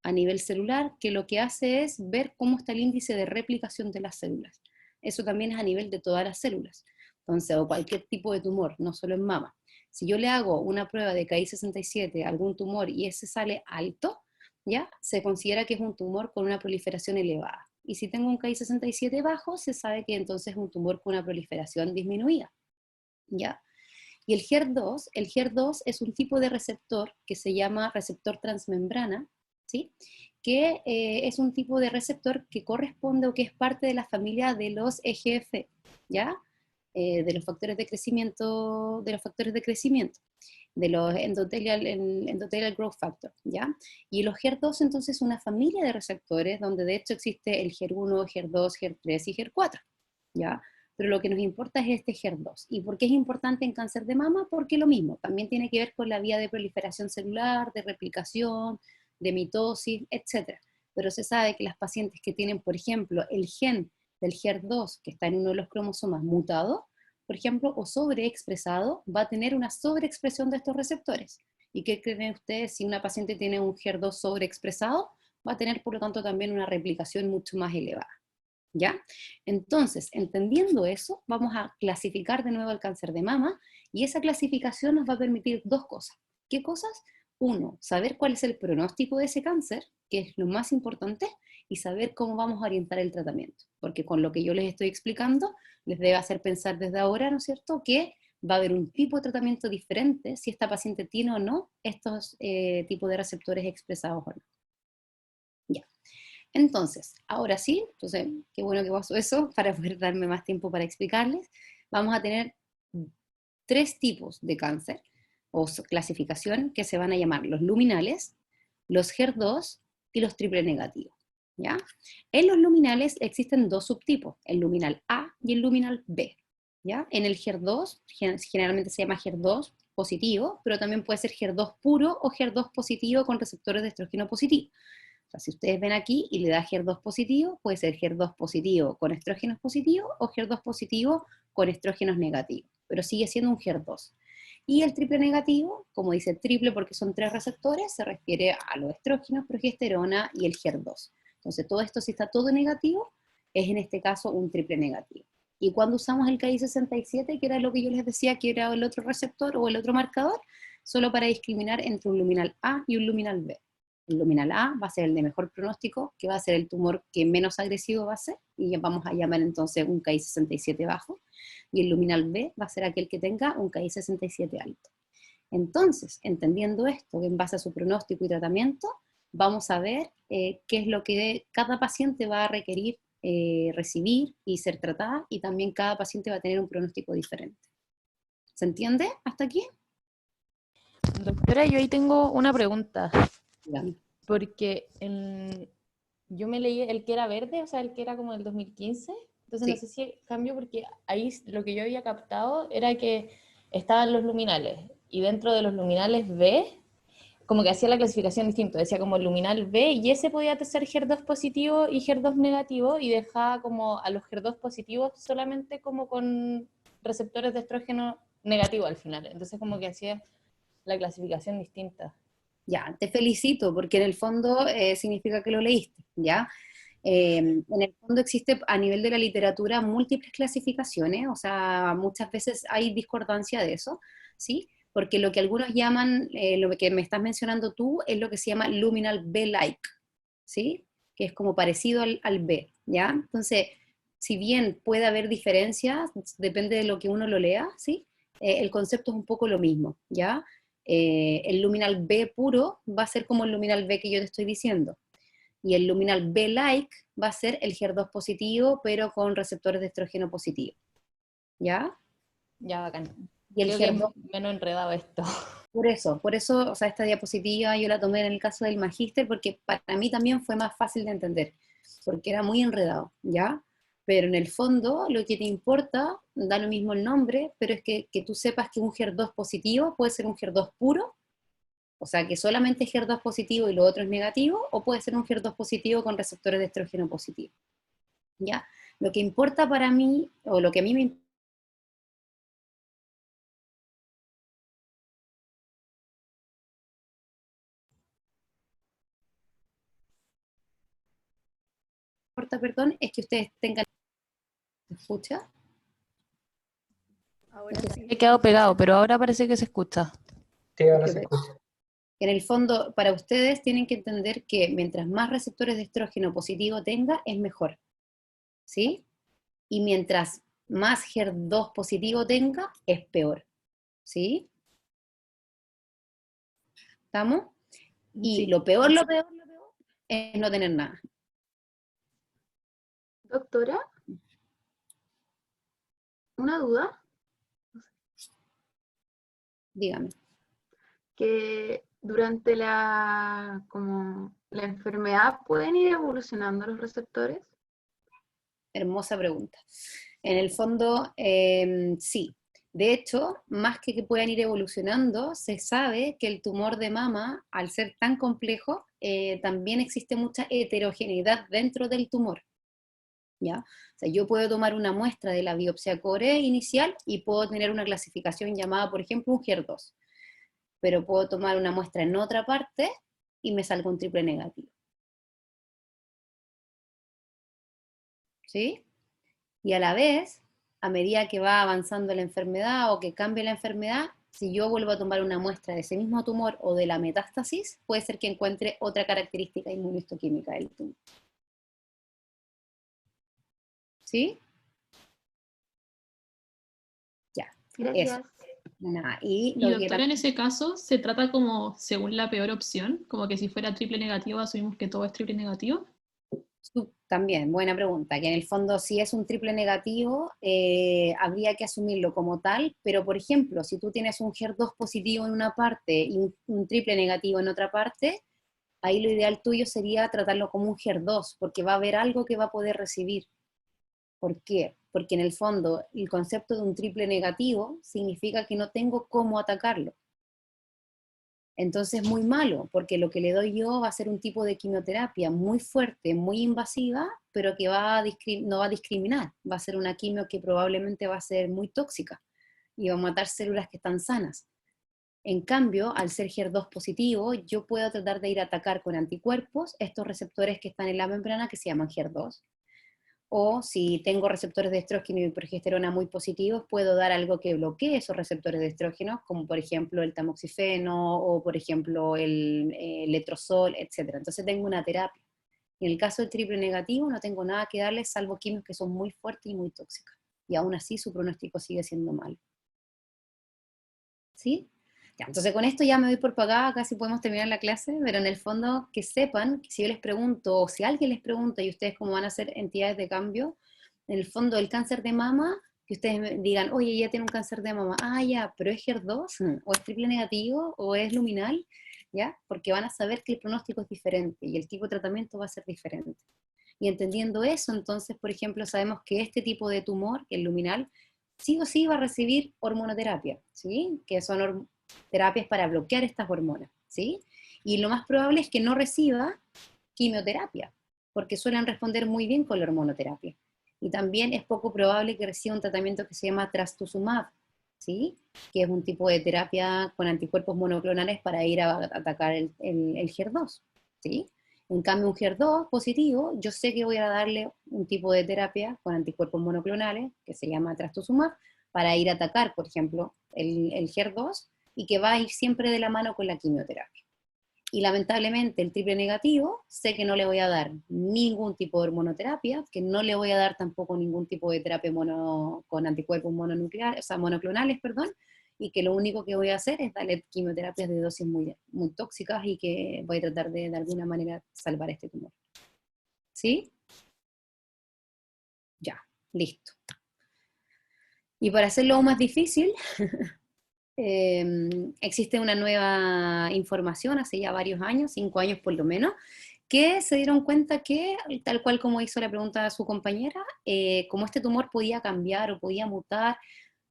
a nivel celular que lo que hace es ver cómo está el índice de replicación de las células. Eso también es a nivel de todas las células. Entonces, o cualquier tipo de tumor, no solo en mama. Si yo le hago una prueba de Ki-67 a algún tumor y ese sale alto, ¿ya? Se considera que es un tumor con una proliferación elevada. Y si tengo un Ki-67 bajo, se sabe que entonces es un tumor con una proliferación disminuida, ¿ya? Y el HER2 es un tipo de receptor que se llama receptor transmembrana, ¿sí? Que es un tipo de receptor que corresponde o que es parte de la familia de los EGF, ¿ya? De los factores de crecimiento, de los endothelial growth factor, ¿ya? Y los HER2 entonces es una familia de receptores donde de hecho existe el HER1, HER2, HER3 y HER4, ¿ya? Pero lo que nos importa es este HER2. ¿Y por qué es importante en cáncer de mama? Porque lo mismo, también tiene que ver con la vía de proliferación celular, de replicación, de mitosis, etc. Pero se sabe que las pacientes que tienen, por ejemplo, el gen del HER2 que está en uno de los cromosomas mutado, por ejemplo, o sobreexpresado, va a tener una sobreexpresión de estos receptores. ¿Y qué creen ustedes? Si una paciente tiene un HER2 sobreexpresado, va a tener por lo tanto también una replicación mucho más elevada. ¿Ya? Entonces, entendiendo eso, vamos a clasificar de nuevo el cáncer de mama y esa clasificación nos va a permitir dos cosas. ¿Qué cosas? Uno, saber cuál es el pronóstico de ese cáncer, que es lo más importante, y saber cómo vamos a orientar el tratamiento. Porque con lo que yo les estoy explicando, les debe hacer pensar desde ahora, ¿no es cierto?, que va a haber un tipo de tratamiento diferente si esta paciente tiene o no estos tipos de receptores expresados o no. Ya. Entonces, ahora sí, entonces, qué bueno que pasó eso para poder darme más tiempo para explicarles. Vamos a tener tres tipos de cáncer o clasificación que se van a llamar los luminales, los HER2 y los triple negativos. ¿Ya? En los luminales existen dos subtipos, el luminal A y el luminal B. ¿Ya? En el HER2, generalmente se llama HER2 positivo, pero también puede ser HER2 puro o HER2 positivo con receptores de estrógeno positivo. O sea, si ustedes ven aquí y le da HER2 positivo, puede ser HER2 positivo con estrógenos positivos o HER2 positivo con estrógenos negativos, pero sigue siendo un HER2. Y el triple negativo, como dice triple porque son tres receptores, se refiere a los estrógenos, progesterona y el HER2. Entonces todo esto, si está todo negativo, es en este caso un triple negativo. Y cuando usamos el Ki-67, que era lo que yo les decía que era el otro receptor o el otro marcador, solo para discriminar entre un luminal A y un luminal B. El luminal A va a ser el de mejor pronóstico, que va a ser el tumor que menos agresivo va a ser, y vamos a llamar entonces un Ki-67 bajo, y el luminal B va a ser aquel que tenga un Ki-67 alto. Entonces, entendiendo esto, en base a su pronóstico y tratamiento, vamos a ver qué es lo que cada paciente va a requerir recibir y ser tratada, y también cada paciente va a tener un pronóstico diferente. ¿Se entiende hasta aquí? Doctora, yo ahí tengo una pregunta, Dígame. porque yo me leí el que era verde, o sea, el que era como del 2015, entonces no Sí. sé si cambió porque ahí lo que yo había captado era que estaban los luminales, y dentro de los luminales B, como que hacía la clasificación distinta, decía como el luminal B, y ese podía ser HER2 positivo y HER2 negativo, y dejaba como a los HER2 positivos solamente como con receptores de estrógeno negativo al final, entonces como que hacía la clasificación distinta. Ya, te felicito, porque en el fondo significa que lo leíste, ¿ya? En el fondo existe a nivel de la literatura múltiples clasificaciones, o sea, muchas veces hay discordancia de eso, ¿sí? Porque lo que algunos llaman, lo que me estás mencionando tú, es lo que se llama luminal B-like, ¿sí? Que es como parecido al B, ¿ya? Entonces, si bien puede haber diferencias, depende de lo que uno lo lea, ¿sí? El concepto es un poco lo mismo, ¿ya? El luminal B puro va a ser como el luminal B que yo te estoy diciendo. Y el luminal B-like va a ser el HER2 positivo, pero con receptores de estrógeno positivo. ¿Ya? Ya, bacán. Y el Creo que HER2, menos enredado esto. Por eso, o sea, esta diapositiva yo la tomé en el caso del magíster porque para mí también fue más fácil de entender, porque era muy enredado, ¿ya? Pero en el fondo lo que te importa, da lo mismo el nombre, pero es que tú sepas que un HER2 positivo puede ser un HER2 puro, o sea, que solamente es HER2 positivo y lo otro es negativo, o puede ser un HER2 positivo con receptores de estrógeno positivo, ¿ya? Lo que importa para mí, o lo que a mí me importa, perdón, es que ustedes tengan, ¿se escucha? Ahora sí. He quedado pegado, pero ahora parece que se escucha. Sí, ahora se escucha. En el fondo, para ustedes tienen que entender que mientras más receptores de estrógeno positivo tenga, es mejor, ¿sí? Y mientras más HER2 positivo tenga, es peor, ¿sí? ¿Estamos? Y Sí. lo peor, lo peor, lo peor, es no tener nada. Doctora, una duda, Dígame. que durante como la enfermedad pueden ir evolucionando los receptores. Hermosa pregunta. En el fondo, sí. De hecho, más que puedan ir evolucionando, se sabe que el tumor de mama, al ser tan complejo, también existe mucha heterogeneidad dentro del tumor, ¿ya? O sea, yo puedo tomar una muestra de la biopsia core inicial y puedo tener una clasificación llamada, por ejemplo, un HER2, pero puedo tomar una muestra en otra parte y me salga un triple negativo, ¿sí? Y a la vez, a medida que va avanzando la enfermedad o que cambie la enfermedad, si yo vuelvo a tomar una muestra de ese mismo tumor o de la metástasis, puede ser que encuentre otra característica inmunohistoquímica del tumor. ¿Sí? Ya, eso. Gracias. Nada, y Y lo que doctora, en ese caso, ¿se trata como según la peor opción? Como que si fuera triple negativo, asumimos que todo es triple negativo. también, buena pregunta, que en el fondo si es un triple negativo, habría que asumirlo como tal, pero por ejemplo, si tú tienes un HER2 positivo en una parte y un triple negativo en otra parte, ahí lo ideal tuyo sería tratarlo como un HER2, porque va a haber algo que va a poder recibir. ¿Por qué? Porque en el fondo el concepto de un triple negativo significa que no tengo cómo atacarlo. Entonces es muy malo, porque lo que le doy yo va a ser un tipo de quimioterapia muy fuerte, muy invasiva, pero que no va a discriminar. Va a ser una quimio que probablemente va a ser muy tóxica y va a matar células que están sanas. En cambio, al ser HER2 positivo, yo puedo tratar de ir a atacar con anticuerpos estos receptores que están en la membrana que se llaman HER2. O si tengo receptores de estrógeno y progesterona muy positivos, puedo dar algo que bloquee esos receptores de estrógeno, como por ejemplo el tamoxifeno o por ejemplo el letrozol, etc. Entonces tengo una terapia. En el caso del triple negativo no tengo nada que darles salvo quimios que son muy fuertes y muy tóxicas. Y aún así su pronóstico sigue siendo malo. ¿Sí? Ya, entonces con esto ya me doy por pagada, casi podemos terminar la clase, pero en el fondo que sepan que si yo les pregunto, o si alguien les pregunta y ustedes como van a ser entidades de cambio, en el fondo el cáncer de mama, que ustedes me digan, oye, ya tiene un cáncer de mama, ah, ya, pero es HER2, o es triple negativo, o es luminal, ¿ya? Porque van a saber que el pronóstico es diferente y el tipo de tratamiento va a ser diferente. Y entendiendo eso, entonces, por ejemplo, sabemos que este tipo de tumor, el luminal, sí o sí va a recibir hormonoterapia, ¿sí? Que son terapias para bloquear estas hormonas, ¿sí? Y lo más probable es que no reciba quimioterapia, porque suelen responder muy bien con la hormonoterapia. Y también es poco probable que reciba un tratamiento que se llama trastuzumab, ¿sí? Que es un tipo de terapia con anticuerpos monoclonales para ir a atacar el HER2, ¿sí? En cambio, un HER2 positivo, yo sé que voy a darle un tipo de terapia con anticuerpos monoclonales, que se llama trastuzumab, para ir a atacar, por ejemplo, el HER2, y que va a ir siempre de la mano con la quimioterapia. Y lamentablemente el triple negativo, sé que no le voy a dar ningún tipo de hormonoterapia, que no le voy a dar tampoco ningún tipo de terapia con anticuerpos mononucleares, o sea, monoclonales, perdón, y que lo único que voy a hacer es darle quimioterapias de dosis muy, muy tóxicas y que voy a tratar de alguna manera salvar este tumor. ¿Sí? Ya, listo. Y para hacerlo aún más difícil, existe una nueva información hace ya varios años, 5 años por lo menos, que se dieron cuenta que, tal cual como hizo la pregunta a su compañera, como este tumor podía cambiar o podía mutar,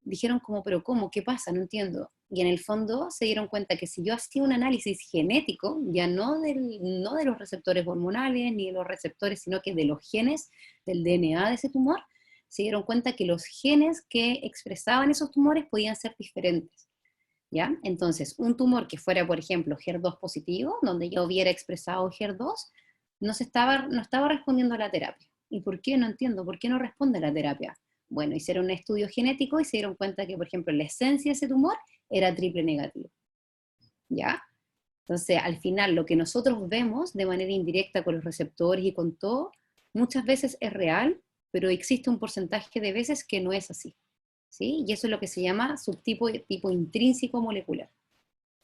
dijeron como, pero ¿cómo? ¿Qué pasa? No entiendo. Y en el fondo se dieron cuenta que si yo hacía un análisis genético, ya no de los receptores hormonales ni de los receptores, sino que de los genes del DNA de ese tumor, se dieron cuenta que los genes que expresaban esos tumores podían ser diferentes. ¿Ya? Entonces, un tumor que fuera, por ejemplo, HER2 positivo, donde yo hubiera expresado HER2, no estaba respondiendo a la terapia. ¿Y por qué? No entiendo. ¿Por qué no responde a la terapia? Bueno, hicieron un estudio genético y se dieron cuenta que, por ejemplo, la esencia de ese tumor era triple negativo. ¿Ya? Entonces, al final, lo que nosotros vemos de manera indirecta con los receptores y con todo, muchas veces es real, pero existe un porcentaje de veces que no es así. ¿Sí? Y eso es lo que se llama subtipo de tipo intrínseco molecular.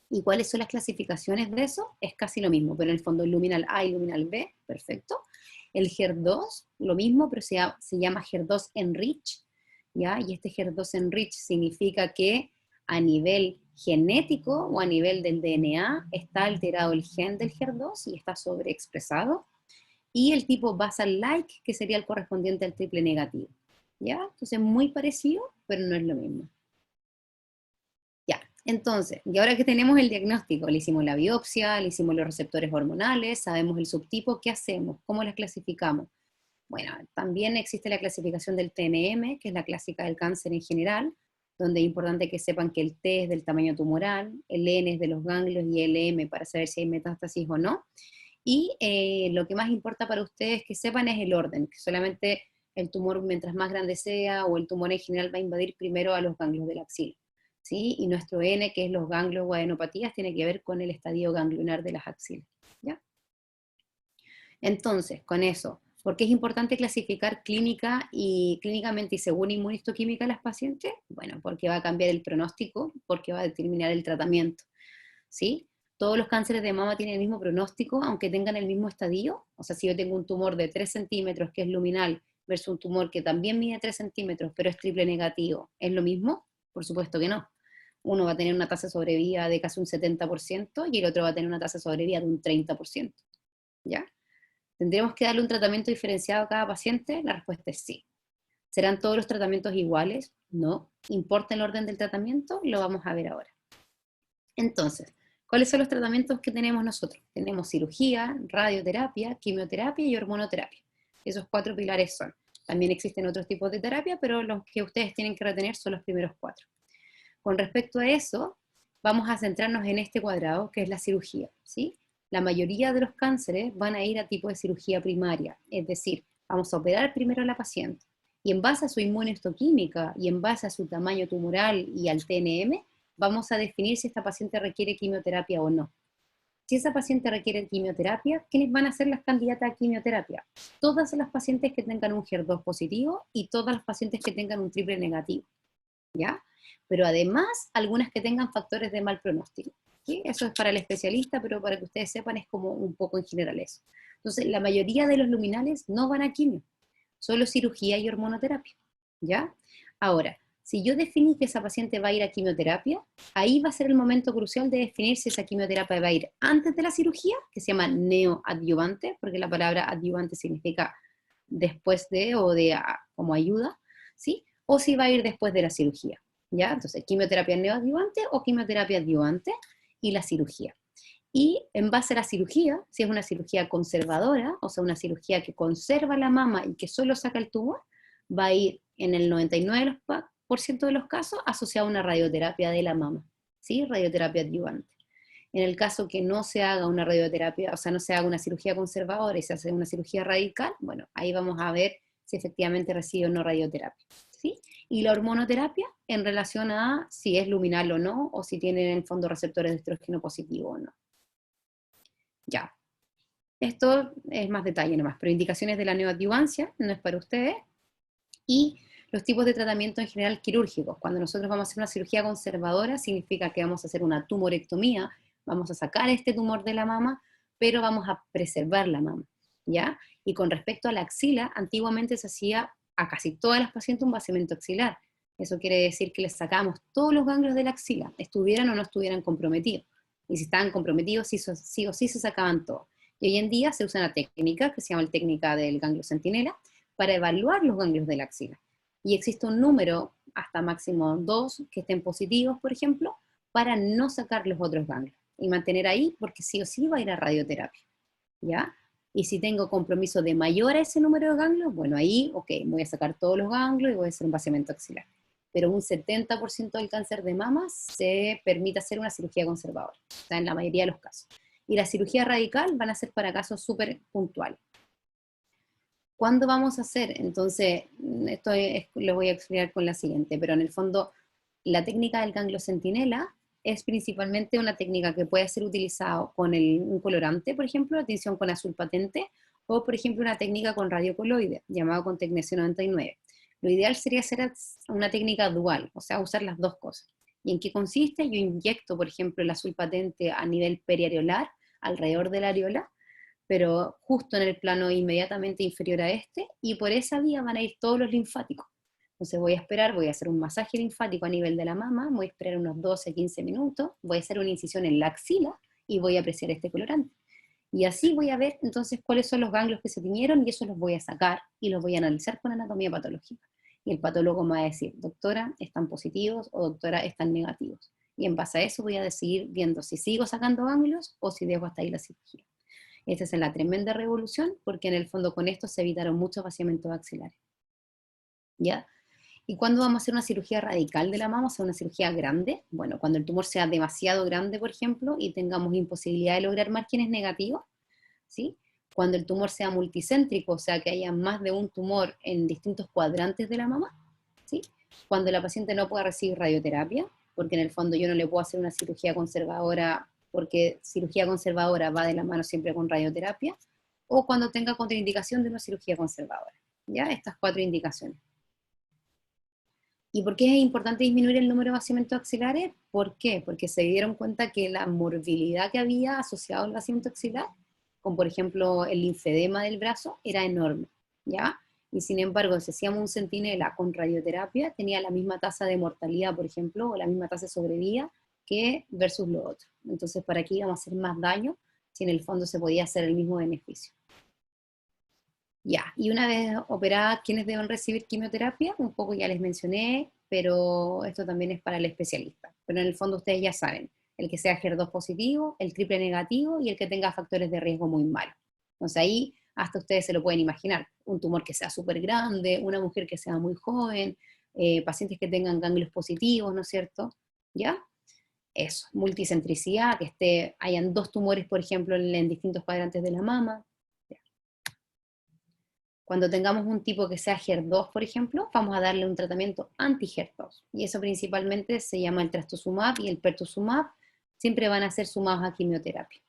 ¿Y cuáles son las clasificaciones de eso? Es casi lo mismo, pero en el fondo el luminal A y luminal B, perfecto. El HER2, lo mismo, pero se llama HER2 enrich, ¿ya? Y este HER2 enrich significa que a nivel genético o a nivel del DNA está alterado el gen del HER2 y está sobreexpresado. Y el tipo basal-like, que sería el correspondiente al triple negativo. ¿Ya? Entonces, muy parecido, pero no es lo mismo. Ya, entonces, y ahora que tenemos el diagnóstico, le hicimos la biopsia, le hicimos los receptores hormonales, sabemos el subtipo, ¿qué hacemos? ¿Cómo las clasificamos? Bueno, también existe la clasificación del TNM, que es la clásica del cáncer en general, donde es importante que sepan que el T es del tamaño tumoral, el N es de los ganglios y el M para saber si hay metástasis o no. Y lo que más importa para ustedes que sepan es el orden, que solamente el tumor mientras más grande sea, o el tumor en general va a invadir primero a los ganglios de la axila, ¿sí? Y nuestro N, que es los ganglios o adenopatías, tiene que ver con el estadio ganglionar de las axilas, ¿ya? Entonces, con eso, ¿por qué es importante clasificar clínicamente y según inmunistoquímica a las pacientes? Bueno, porque va a cambiar el pronóstico, porque va a determinar el tratamiento, ¿sí? Todos los cánceres de mama tienen el mismo pronóstico, aunque tengan el mismo estadio. O sea, si yo tengo un tumor de 3 centímetros que es luminal, versus un tumor que también mide 3 centímetros, pero es triple negativo, ¿es lo mismo? Por supuesto que no. Uno va a tener una tasa de sobrevida de casi un 70% y el otro va a tener una tasa de sobrevida de un 30%. ¿Ya? ¿Tendremos que darle un tratamiento diferenciado a cada paciente? La respuesta es sí. ¿Serán todos los tratamientos iguales? No. ¿Importa el orden del tratamiento? Lo vamos a ver ahora. Entonces, ¿cuáles son los tratamientos que tenemos nosotros? Tenemos cirugía, radioterapia, quimioterapia y hormonoterapia. Esos 4 pilares son. También existen otros tipos de terapia, pero los que ustedes tienen que retener son los primeros 4. Con respecto a eso, vamos a centrarnos en este cuadrado, que es la cirugía, ¿sí? La mayoría de los cánceres van a ir a tipo de cirugía primaria, es decir, vamos a operar primero a la paciente, y en base a su inmunohistoquímica, y en base a su tamaño tumoral y al TNM, vamos a definir si esta paciente requiere quimioterapia o no. Si esa paciente requiere quimioterapia, ¿quiénes van a ser las candidatas a quimioterapia? Todas las pacientes que tengan un HER2 positivo y todas las pacientes que tengan un triple negativo, ¿ya? Pero además, algunas que tengan factores de mal pronóstico, ¿sí? Eso es para el especialista, pero para que ustedes sepan es como un poco en general eso. Entonces, la mayoría de los luminales no van a quimio, solo cirugía y hormonoterapia, ¿ya? Ahora, si yo definí que esa paciente va a ir a quimioterapia, ahí va a ser el momento crucial de definir si esa quimioterapia va a ir antes de la cirugía, que se llama neoadyuvante, porque la palabra adyuvante significa después de o de como ayuda, ¿sí? O si va a ir después de la cirugía, ¿ya? Entonces, quimioterapia neoadyuvante o quimioterapia adyuvante y la cirugía. Y en base a la cirugía, si es una cirugía conservadora, o sea, una cirugía que conserva la mama y que solo saca el tumor, va a ir en el 99% de los casos asociada a una radioterapia de la mama, ¿sí? Radioterapia adyuvante. En el caso que no se haga una radioterapia, o sea, no se haga una cirugía conservadora y se hace una cirugía radical, bueno, ahí vamos a ver si efectivamente recibe o no radioterapia, ¿sí? Y la hormonoterapia en relación a si es luminal o no, o si tiene en el fondo receptores de estrógeno positivo o no. Ya. Esto es más detalle nomás, pero indicaciones de la neoadyuvancia no es para ustedes. Y los tipos de tratamiento en general quirúrgicos. Cuando nosotros vamos a hacer una cirugía conservadora, significa que vamos a hacer una tumorectomía, vamos a sacar este tumor de la mama, pero vamos a preservar la mama, ¿ya? Y con respecto a la axila, antiguamente se hacía a casi todas las pacientes un vaciamiento axilar, Eso quiere decir que les sacamos todos los ganglios de la axila, estuvieran o no estuvieran comprometidos. Y si estaban comprometidos, sí o sí se sacaban todos. Y hoy en día se usa una técnica que se llama la técnica del ganglio centinela para evaluar los ganglios de la axila. Y existe un número, hasta máximo 2, que estén positivos, por ejemplo, para no sacar los otros ganglios. Y mantener ahí, porque sí o sí va a ir a radioterapia. ¿Ya? Y si tengo compromiso de mayor a ese número de ganglios, bueno, ahí, ok, voy a sacar todos los ganglios y voy a hacer un vaciamiento axilar. Pero un 70% del cáncer de mama se permite hacer una cirugía conservadora, o sea, en la mayoría de los casos. Y la cirugía radical van a ser para casos súper puntuales. ¿Cuándo vamos a hacer? Entonces, lo voy a explicar con la siguiente, pero en el fondo, la técnica del ganglio centinela es principalmente una técnica que puede ser utilizada con un colorante, por ejemplo, la tinción con azul patente, o por ejemplo una técnica con radiocoloide, llamado con Tecnesio 99. Lo ideal sería hacer una técnica dual, o sea, usar las dos cosas. ¿Y en qué consiste? Yo inyecto, por ejemplo, el azul patente a nivel periareolar, alrededor de la areola, pero justo en el plano inmediatamente inferior a este, y por esa vía van a ir todos los linfáticos. Entonces voy a esperar, voy a hacer un masaje linfático a nivel de la mama, voy a esperar unos 12-15 minutos, voy a hacer una incisión en la axila y voy a apreciar este colorante. Y así voy a ver entonces cuáles son los ganglios que se tiñeron y eso los voy a sacar y los voy a analizar con anatomía patológica. Y el patólogo me va a decir, doctora, están positivos o doctora, están negativos. Y en base a eso voy a decidir viendo si sigo sacando ganglios o si dejo hasta ahí la cirugía. Esta es la tremenda revolución porque en el fondo con esto se evitaron muchos vaciamientos axilares. ¿Ya? ¿Y cuándo vamos a hacer una cirugía radical de la mama? O sea, una cirugía grande. Bueno, cuando el tumor sea demasiado grande, por ejemplo, y tengamos imposibilidad de lograr márgenes negativos, ¿sí? Cuando el tumor sea multicéntrico, o sea, que haya más de un tumor en distintos cuadrantes de la mama, ¿sí? Cuando la paciente no pueda recibir radioterapia, porque en el fondo yo no le puedo hacer una cirugía conservadora, porque cirugía conservadora va de la mano siempre con radioterapia, o cuando tenga contraindicación de una cirugía conservadora. ¿Ya? Estas 4 indicaciones. ¿Y por qué es importante disminuir el número de vaciamientos axilares? ¿Por qué? Porque se dieron cuenta que la morbilidad que había asociado al vaciamiento axilar, como por ejemplo el linfedema del brazo, era enorme, ¿ya? Y sin embargo, si hacíamos un centinela con radioterapia, tenía la misma tasa de mortalidad, por ejemplo, o la misma tasa de sobrevida que versus lo otro. Entonces, ¿para qué íbamos a hacer más daño si en el fondo se podía hacer el mismo beneficio? Ya, y una vez operadas, ¿quiénes deben recibir quimioterapia? Un poco ya les mencioné, pero esto también es para el especialista. Pero en el fondo ustedes ya saben, el que sea HER2 positivo, el triple negativo y el que tenga factores de riesgo muy malos. Entonces ahí hasta ustedes se lo pueden imaginar, un tumor que sea súper grande, una mujer que sea muy joven, pacientes que tengan ganglios positivos, ¿no es cierto? ¿Ya? Eso, multicentricidad, que hayan 2 tumores, por ejemplo, en distintos cuadrantes de la mama. Cuando tengamos un tipo que sea HER2, por ejemplo, vamos a darle un tratamiento anti-HER2. Y eso principalmente se llama el trastuzumab y el pertuzumab. Siempre van a ser sumados a quimioterapia.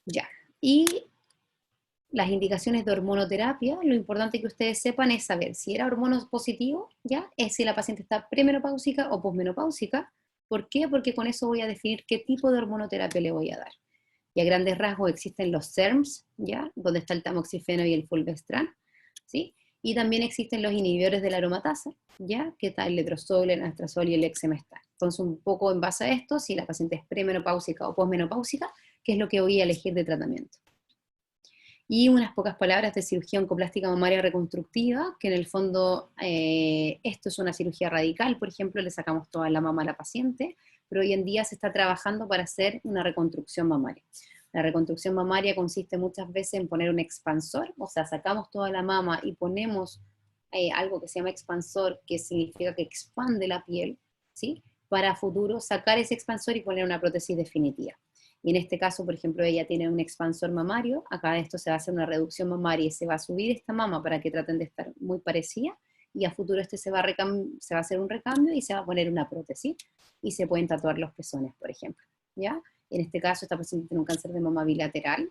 Ya. Y las indicaciones de hormonoterapia, lo importante que ustedes sepan es saber si era hormono positivo, ya, es si la paciente está premenopáusica o posmenopáusica. ¿Por qué? Porque con eso voy a definir qué tipo de hormonoterapia le voy a dar. Y a grandes rasgos existen los SERMs, ¿ya? Donde está el tamoxifeno y el fulvestrán, ¿sí? Y también existen los inhibidores de la aromatasa, ¿ya? Que está el letrozol, el anastrozol y el exemestán. Entonces, un poco en base a esto, si la paciente es premenopáusica o posmenopáusica, ¿qué es lo que voy a elegir de tratamiento? Y unas pocas palabras de cirugía oncoplástica mamaria reconstructiva, que en el fondo esto es una cirugía radical, por ejemplo, le sacamos toda la mama a la paciente, pero hoy en día se está trabajando para hacer una reconstrucción mamaria. La reconstrucción mamaria consiste muchas veces en poner un expansor, o sea, sacamos toda la mama y ponemos algo que se llama expansor, que significa que expande la piel, ¿sí? Para futuro sacar ese expansor y poner una prótesis definitiva. Y en este caso, por ejemplo, ella tiene un expansor mamario, acá de esto se va a hacer una reducción mamaria y se va a subir esta mama para que traten de estar muy parecida, y a futuro se va a hacer un recambio y se va a poner una prótesis, y se pueden tatuar los pezones, por ejemplo, ¿ya? En este caso, esta paciente tiene un cáncer de mama bilateral,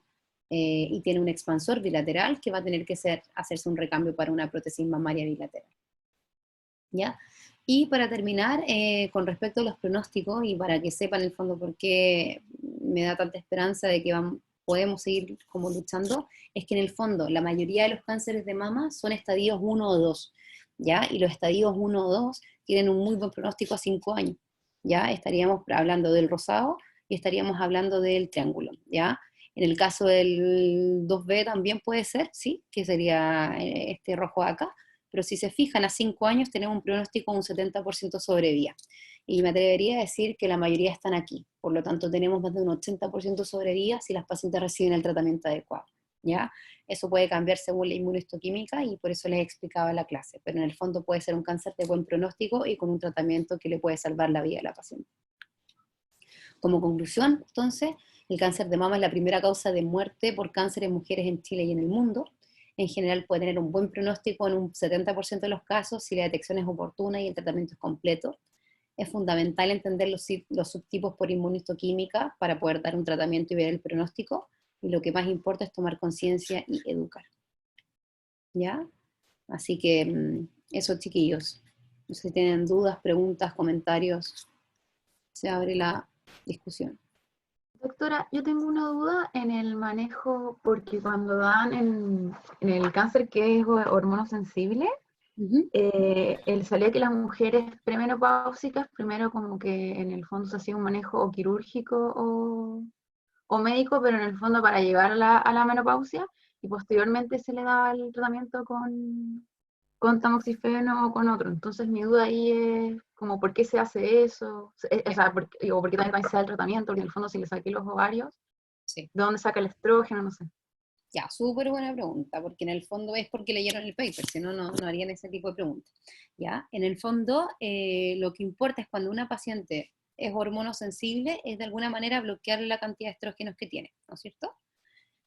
y tiene un expansor bilateral que va a tener que hacerse un recambio para una prótesis mamaria bilateral, ¿ya? Y para terminar, con respecto a los pronósticos, y para que sepan en el fondo por qué me da tanta esperanza de que podemos seguir como luchando, es que en el fondo la mayoría de los cánceres de mama son estadios 1 o 2. ¿ya? Y los estadios 1 o 2 tienen un muy buen pronóstico a 5 años, ¿ya? Estaríamos hablando del rosado y estaríamos hablando del triángulo, ¿ya? En el caso del 2B también puede ser, ¿sí? Que sería este rojo de acá, pero si se fijan, a 5 años tenemos un pronóstico de un 70% sobrevía. Y me atrevería a decir que la mayoría están aquí. Por lo tanto, tenemos más de un 80% sobrevía si las pacientes reciben el tratamiento adecuado, ¿ya? Eso puede cambiar según la inmunohistoquímica y por eso les explicaba en la clase. Pero en el fondo puede ser un cáncer de buen pronóstico y con un tratamiento que le puede salvar la vida a la paciente. Como conclusión, entonces, el cáncer de mama es la primera causa de muerte por cáncer en mujeres en Chile y en el mundo. En general puede tener un buen pronóstico en un 70% de los casos si la detección es oportuna y el tratamiento es completo. Es fundamental entender los subtipos por inmunohistoquímica para poder dar un tratamiento y ver el pronóstico. Y lo que más importa es tomar conciencia y educar. ¿Ya? Así que eso, chiquillos. No sé si tienen dudas, preguntas, comentarios. Se abre la discusión. Doctora, yo tengo una duda en el manejo, porque cuando dan en el cáncer que es hormono sensible, salía que las mujeres premenopáusicas, primero como que en el fondo se hacía un manejo o quirúrgico o médico, pero en el fondo para llegar a la menopausia, y posteriormente se le daba el tratamiento con tamoxifeno o con otro. Entonces mi duda ahí es como por qué se hace eso, o sea, por qué también se da el tratamiento, porque en el fondo si le saqué los ovarios, Sí. ¿de dónde saca el estrógeno? No sé. Ya, súper buena pregunta, porque en el fondo es porque leyeron el paper, si no, no harían ese tipo de preguntas. ¿Ya? En el fondo, lo que importa es cuando una paciente es hormonosensible, es de alguna manera bloquearle la cantidad de estrógenos que tiene, ¿no es cierto?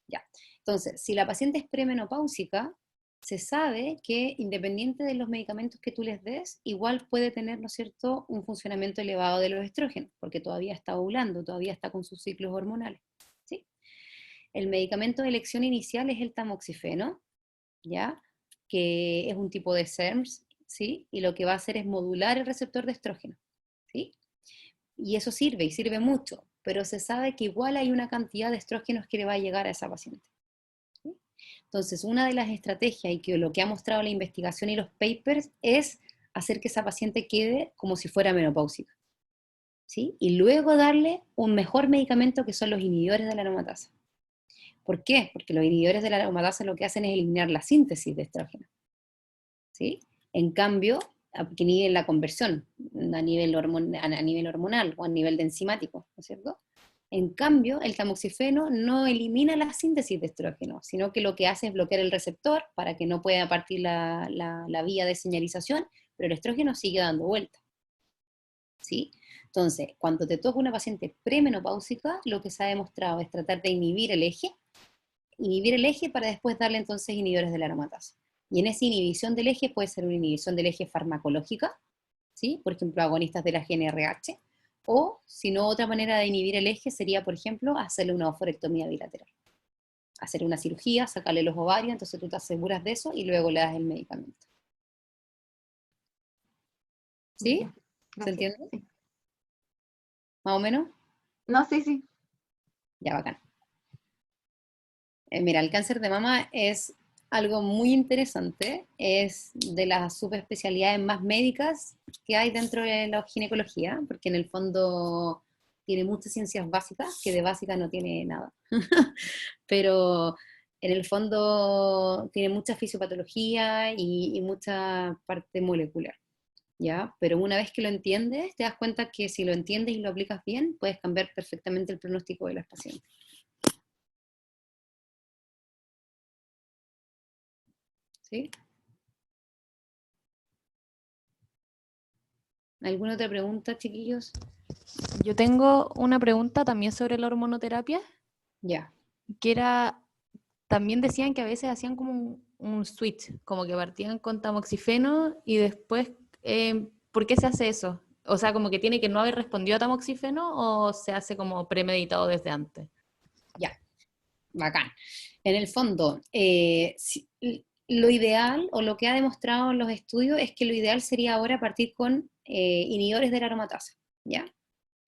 Ya. Entonces, si la paciente es premenopáusica, se sabe que independiente de los medicamentos que tú les des, igual puede tener, ¿no es cierto?, un funcionamiento elevado de los estrógenos, porque todavía está ovulando, todavía está con sus ciclos hormonales, ¿sí? El medicamento de elección inicial es el tamoxifeno, ¿ya? Que es un tipo de SERMs, ¿sí? Y lo que va a hacer es modular el receptor de estrógeno, ¿sí? Y eso sirve, y sirve mucho, pero se sabe que igual hay una cantidad de estrógenos que le va a llegar a esa paciente. ¿Sí? Entonces, una de las estrategias, y que lo que ha mostrado la investigación y los papers, es hacer que esa paciente quede como si fuera menopáusica, ¿sí? Y luego darle un mejor medicamento que son los inhibidores de la aromatasa. ¿Por qué? Porque los inhibidores de la aromatasa lo que hacen es eliminar la síntesis de estrógeno, ¿sí? En cambio, que inhiben la conversión a nivel hormonal o a nivel de enzimático, ¿no es cierto? En cambio, el tamoxifeno no elimina la síntesis de estrógeno, sino que lo que hace es bloquear el receptor para que no pueda partir la vía de señalización, pero el estrógeno sigue dando vuelta, ¿sí? Entonces, cuando te toca una paciente premenopáusica, lo que se ha demostrado es tratar de inhibir el eje para después darle entonces inhibidores de la aromatasa. Y en esa inhibición del eje puede ser una inhibición del eje farmacológica, ¿sí? Por ejemplo, agonistas de la GnRH, o si no, otra manera de inhibir el eje sería, por ejemplo, hacerle una oforectomía bilateral. Hacer una cirugía, sacarle los ovarios, entonces tú te aseguras de eso y luego le das el medicamento. ¿Sí? Ya, ¿Se gracias. entiende? Sí. ¿Más o menos? No, sí, sí. Ya, bacán. Mira, el cáncer de mama es algo muy interesante, es de las subespecialidades más médicas que hay dentro de la ginecología, porque en el fondo tiene muchas ciencias básicas, que de básica no tiene nada, pero en el fondo tiene mucha fisiopatología y mucha parte molecular, ¿ya? Pero una vez que lo entiendes, te das cuenta que si lo entiendes y lo aplicas bien, puedes cambiar perfectamente el pronóstico de las pacientes. ¿Sí? ¿Alguna otra pregunta, chiquillos? Yo tengo una pregunta también sobre la hormonoterapia, Ya. que era, también decían que a veces hacían como un switch, como que partían con tamoxifeno y después, ¿por qué se hace eso? O sea, como que tiene que no haber respondido a tamoxifeno o se hace como premeditado desde antes. Ya, bacán. En el fondo, lo ideal, o lo que ha demostrado en los estudios, es que lo ideal sería ahora partir con inhibidores de la aromatasa, ¿ya?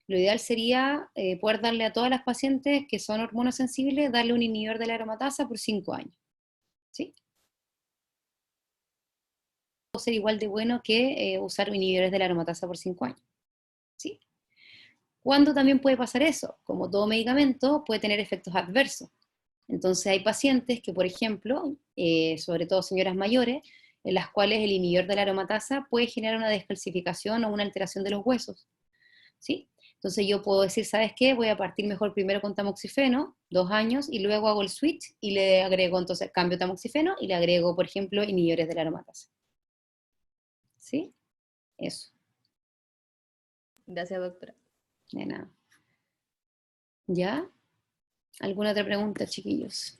Lo ideal sería poder darle a todas las pacientes que son hormonosensibles, darle un inhibidor de la aromatasa por 5 años, ¿sí? ser igual de bueno que usar inhibidores de la aromatasa por 5 años. ¿Sí? ¿Cuándo también puede pasar eso? Como todo medicamento, puede tener efectos adversos. Entonces hay pacientes que, por ejemplo, sobre todo señoras mayores, en las cuales el inhibidor de la aromatasa puede generar una descalcificación o una alteración de los huesos. ¿Sí? Entonces yo puedo decir, ¿sabes qué? Voy a partir mejor primero con tamoxifeno, 2 años, y luego hago el switch y le agrego, entonces cambio tamoxifeno y le agrego, por ejemplo, inhibidores de la aromatasa. ¿Sí? Eso, Gracias, doctora. de nada. ¿Ya? ¿Alguna otra pregunta, chiquillos?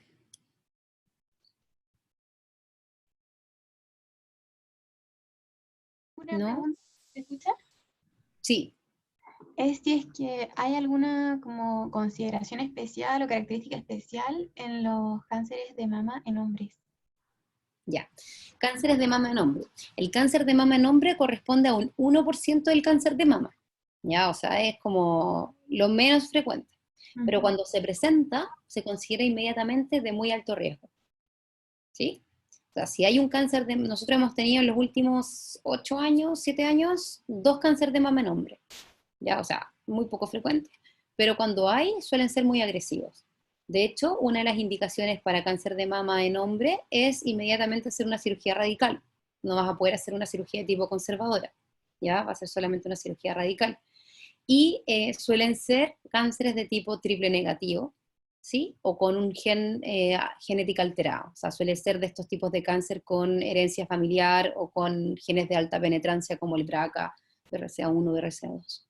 Una ¿No? pregunta, ¿se escucha? Sí. Es si es que hay alguna como consideración especial o característica especial en los cánceres de mama en hombres. Ya. Cánceres de mama en hombre. El cáncer de mama en hombre corresponde a un 1% del cáncer de mama. Ya, o sea, es como lo menos frecuente. Pero cuando se presenta, se considera inmediatamente de muy alto riesgo. ¿Sí? O sea, si hay un cáncer de... Nosotros hemos tenido en los últimos 8 años, 7 años, 2 cánceres de mama en hombre. Ya, o sea, muy poco frecuente. Pero cuando hay, suelen ser muy agresivos. De hecho, una de las indicaciones para cáncer de mama en hombre es inmediatamente hacer una cirugía radical. No vas a poder hacer una cirugía de tipo conservadora, ¿ya? Va a ser solamente una cirugía radical. Y suelen ser cánceres de tipo triple negativo, ¿sí? O con un gen genética alterado. O sea, suele ser de estos tipos de cáncer con herencia familiar o con genes de alta penetrancia como el BRCA, BRCA1, BRCA2.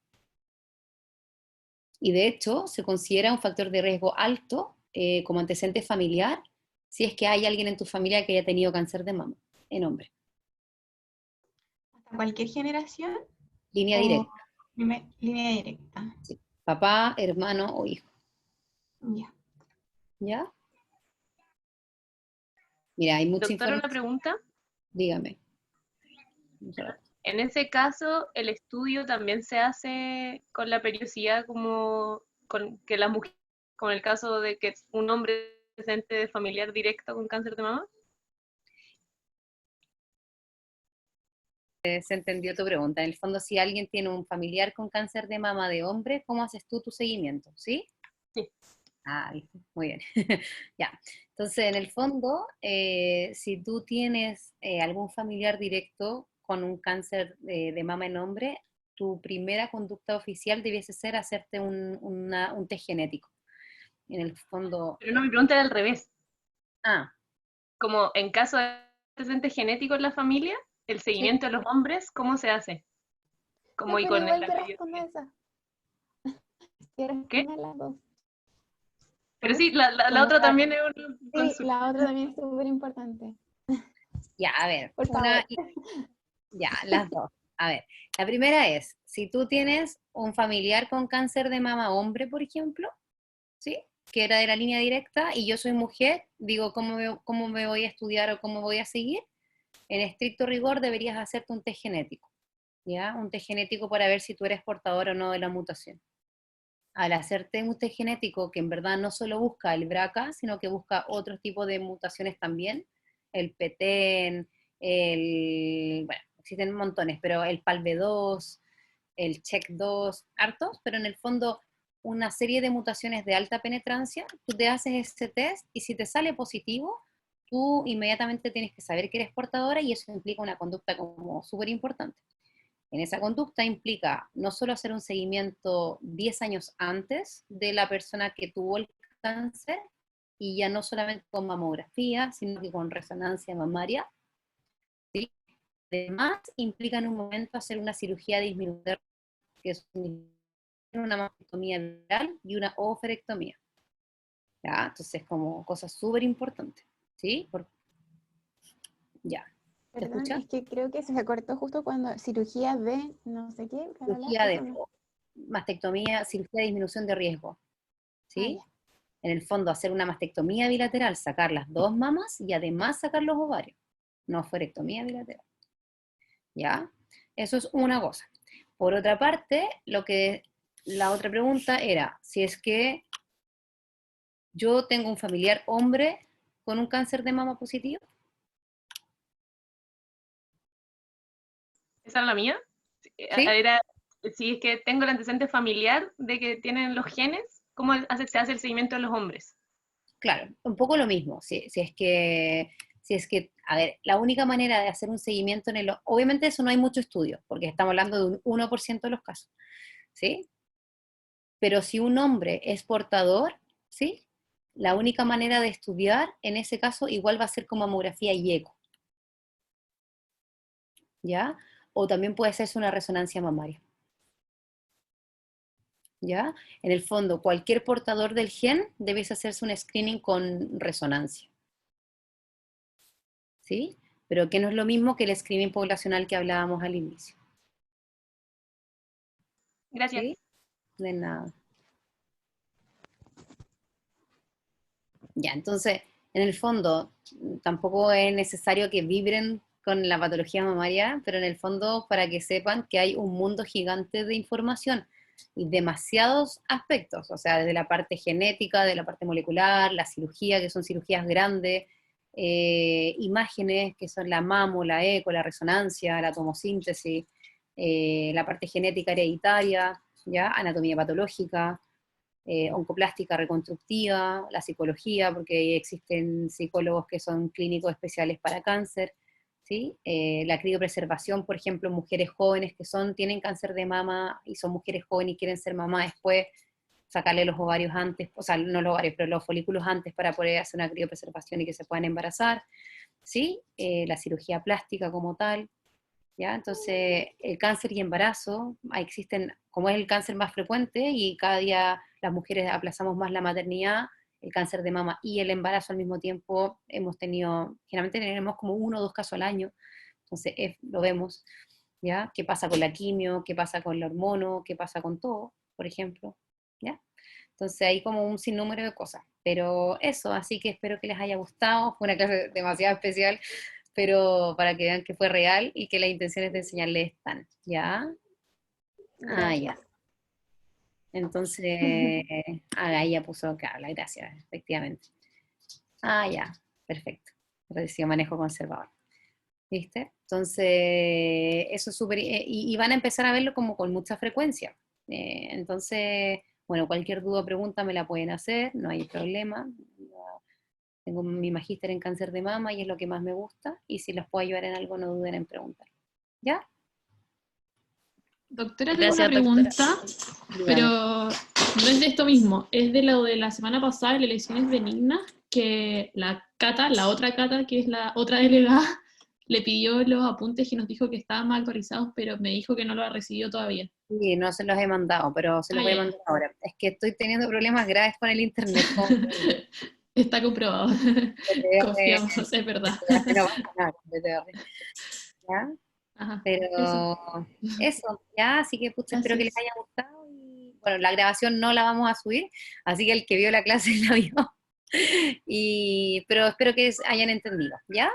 Y de hecho, se considera un factor de riesgo alto como antecedente familiar si es que hay alguien en tu familia que haya tenido cáncer de mama en hombre. ¿Hasta cualquier generación? Línea ¿O directa. línea directa? Sí. Papá, hermano o hijo. Ya. ¿Ya? Mira, hay mucha Doctora, una información. pregunta. Dígame. En ese caso, ¿el estudio también se hace con la periodicidad como con que la mujer, con el caso de que un hombre presente de familiar directo con cáncer de mama? Se entendió tu pregunta. En el fondo, si alguien tiene un familiar con cáncer de mama de hombre, ¿cómo haces tú tu seguimiento? ¿Sí? Sí. Ah, ¿viste? Muy bien. Ya. Entonces, en el fondo, si tú tienes algún familiar directo con un cáncer de mama en hombre, tu primera conducta oficial debiese ser hacerte un test genético. En el fondo... Pero no, mi pregunta era al revés. Ah, Como en caso de antecedente genético en la familia, el seguimiento de los hombres, ¿cómo se hace? Como No, y pero con igual la que responda periodicidad. esa. Que ¿Qué? responda las dos. Pero sí, la Como otra también es una sí, consulta. la otra también es súper importante. ya, a ver. Por favor. Ya, las dos. A ver, la primera es, si tú tienes un familiar con cáncer de mama hombre, por ejemplo, ¿sí? Que era de la línea directa, y yo soy mujer, digo, cómo me voy a estudiar o cómo voy a seguir? En estricto rigor deberías hacerte un test genético, ¿ya? Un test genético para ver si tú eres portador o no de la mutación. Al hacerte un test genético que en verdad no solo busca el BRCA, sino que busca otros tipos de mutaciones también, el PTEN, bueno, existen montones, pero el PALB2, el CHEK2, hartos, pero en el fondo una serie de mutaciones de alta penetrancia, tú te haces ese test y si te sale positivo, tú inmediatamente tienes que saber que eres portadora y eso implica una conducta como súper importante. En esa conducta implica no solo hacer un seguimiento 10 años antes de la persona que tuvo el cáncer, y ya no solamente con mamografía, sino que con resonancia mamaria. ¿Sí? Además, implica en un momento hacer una cirugía disminuida, que es una mastectomía viral y una oophorectomía. ¿Ya? Entonces, como cosas súper importantes. ¿Sí? Ya. ¿Te Perdón, escuchas? es que creo que se cortó justo cuando cirugía de no sé qué, bla, bla, bla, Cirugía eso de no. mastectomía, cirugía de disminución de riesgo. ¿Sí? Ah, En el fondo, hacer una mastectomía bilateral, sacar las 2 mamas y además sacar los ovarios. No oophorectomía bilateral. ¿Ya? Eso es una cosa. Por otra parte, la otra pregunta era, si es que yo tengo un familiar hombre con un cáncer de mama positivo. esa era la mía. ¿Sí? Era, si es que tengo el antecedente familiar de que tienen los genes, ¿cómo se hace el seguimiento de los hombres? Claro, un poco lo mismo. Si es que, a ver, la única manera de hacer un seguimiento obviamente eso no hay mucho estudio, porque estamos hablando de un 1% de los casos, ¿sí? Pero si un hombre es portador, ¿sí? La única manera de estudiar, en ese caso, igual va a ser con mamografía y eco, ¿ya? O también puede hacerse una resonancia mamaria, ¿ya? En el fondo, cualquier portador del gen debe hacerse un screening con resonancia, ¿sí? Pero que no es lo mismo que el screening poblacional que hablábamos al inicio, Gracias. ¿sí? De nada. Ya, entonces, en el fondo, tampoco es necesario que vibren con la patología mamaria, pero en el fondo para que sepan que hay un mundo gigante de información y demasiados aspectos, o sea, desde la parte genética, de la parte molecular, la cirugía, que son cirugías grandes, imágenes, que son la mamo, la eco, la resonancia, la tomosíntesis, la parte genética hereditaria, ¿ya? Anatomía patológica, oncoplástica reconstructiva, la psicología, porque existen psicólogos que son clínicos especiales para cáncer, ¿sí? La criopreservación, por ejemplo, mujeres jóvenes que tienen cáncer de mama y son mujeres jóvenes y quieren ser mamá después, sacarle los ovarios antes, o sea, no los ovarios, pero los folículos antes para poder hacer una criopreservación y que se puedan embarazar, ¿sí? La cirugía plástica como tal, ¿ya? Entonces, el cáncer y embarazo, existen, como es el cáncer más frecuente y cada día las mujeres aplazamos más la maternidad, el cáncer de mama y el embarazo al mismo tiempo, generalmente tenemos como 1 o 2 casos al año, entonces lo vemos, ¿ya? ¿Qué pasa con la quimio? ¿Qué pasa con el hormono? ¿Qué pasa con todo, por ejemplo? ¿Ya? Entonces hay como un sinnúmero de cosas, pero eso, así que espero que les haya gustado, fue una clase demasiado especial, pero para que vean que fue real y que las intenciones de enseñarles están, ¿ya? Ah, ya. Entonces, ahí ya puso que habla, gracias, efectivamente. Ah, ya, perfecto. Recibo manejo conservador. ¿Viste? Entonces, eso es súper, y van a empezar a verlo como con mucha frecuencia. Entonces, bueno, cualquier duda o pregunta me la pueden hacer, no hay problema. Tengo mi magíster en cáncer de mama y es lo que más me gusta, y si los puedo ayudar en algo, no duden en preguntar. ¿Ya? Doctora, tengo una Gracias, doctora. pregunta, pero no es de esto mismo, es de lo de la semana pasada, de elecciones benignas, que la Cata, la otra Cata, que es la otra delegada, le pidió los apuntes y nos dijo que estaban más actualizados, pero me dijo que no lo ha recibido todavía. Sí, no se los he mandado, pero se los voy a ya. mandar ahora. Es que estoy teniendo problemas graves con el internet. Está comprobado. BTR, Confiamos, es verdad. BTR no pasa nada con BTR, ¿ya? Ajá, eso. Pero eso, ya, así que pucha, espero que les Gracias. haya gustado. Y bueno, la grabación no la vamos a subir, así que el que vio la clase la vio. Pero espero que hayan entendido, ¿ya?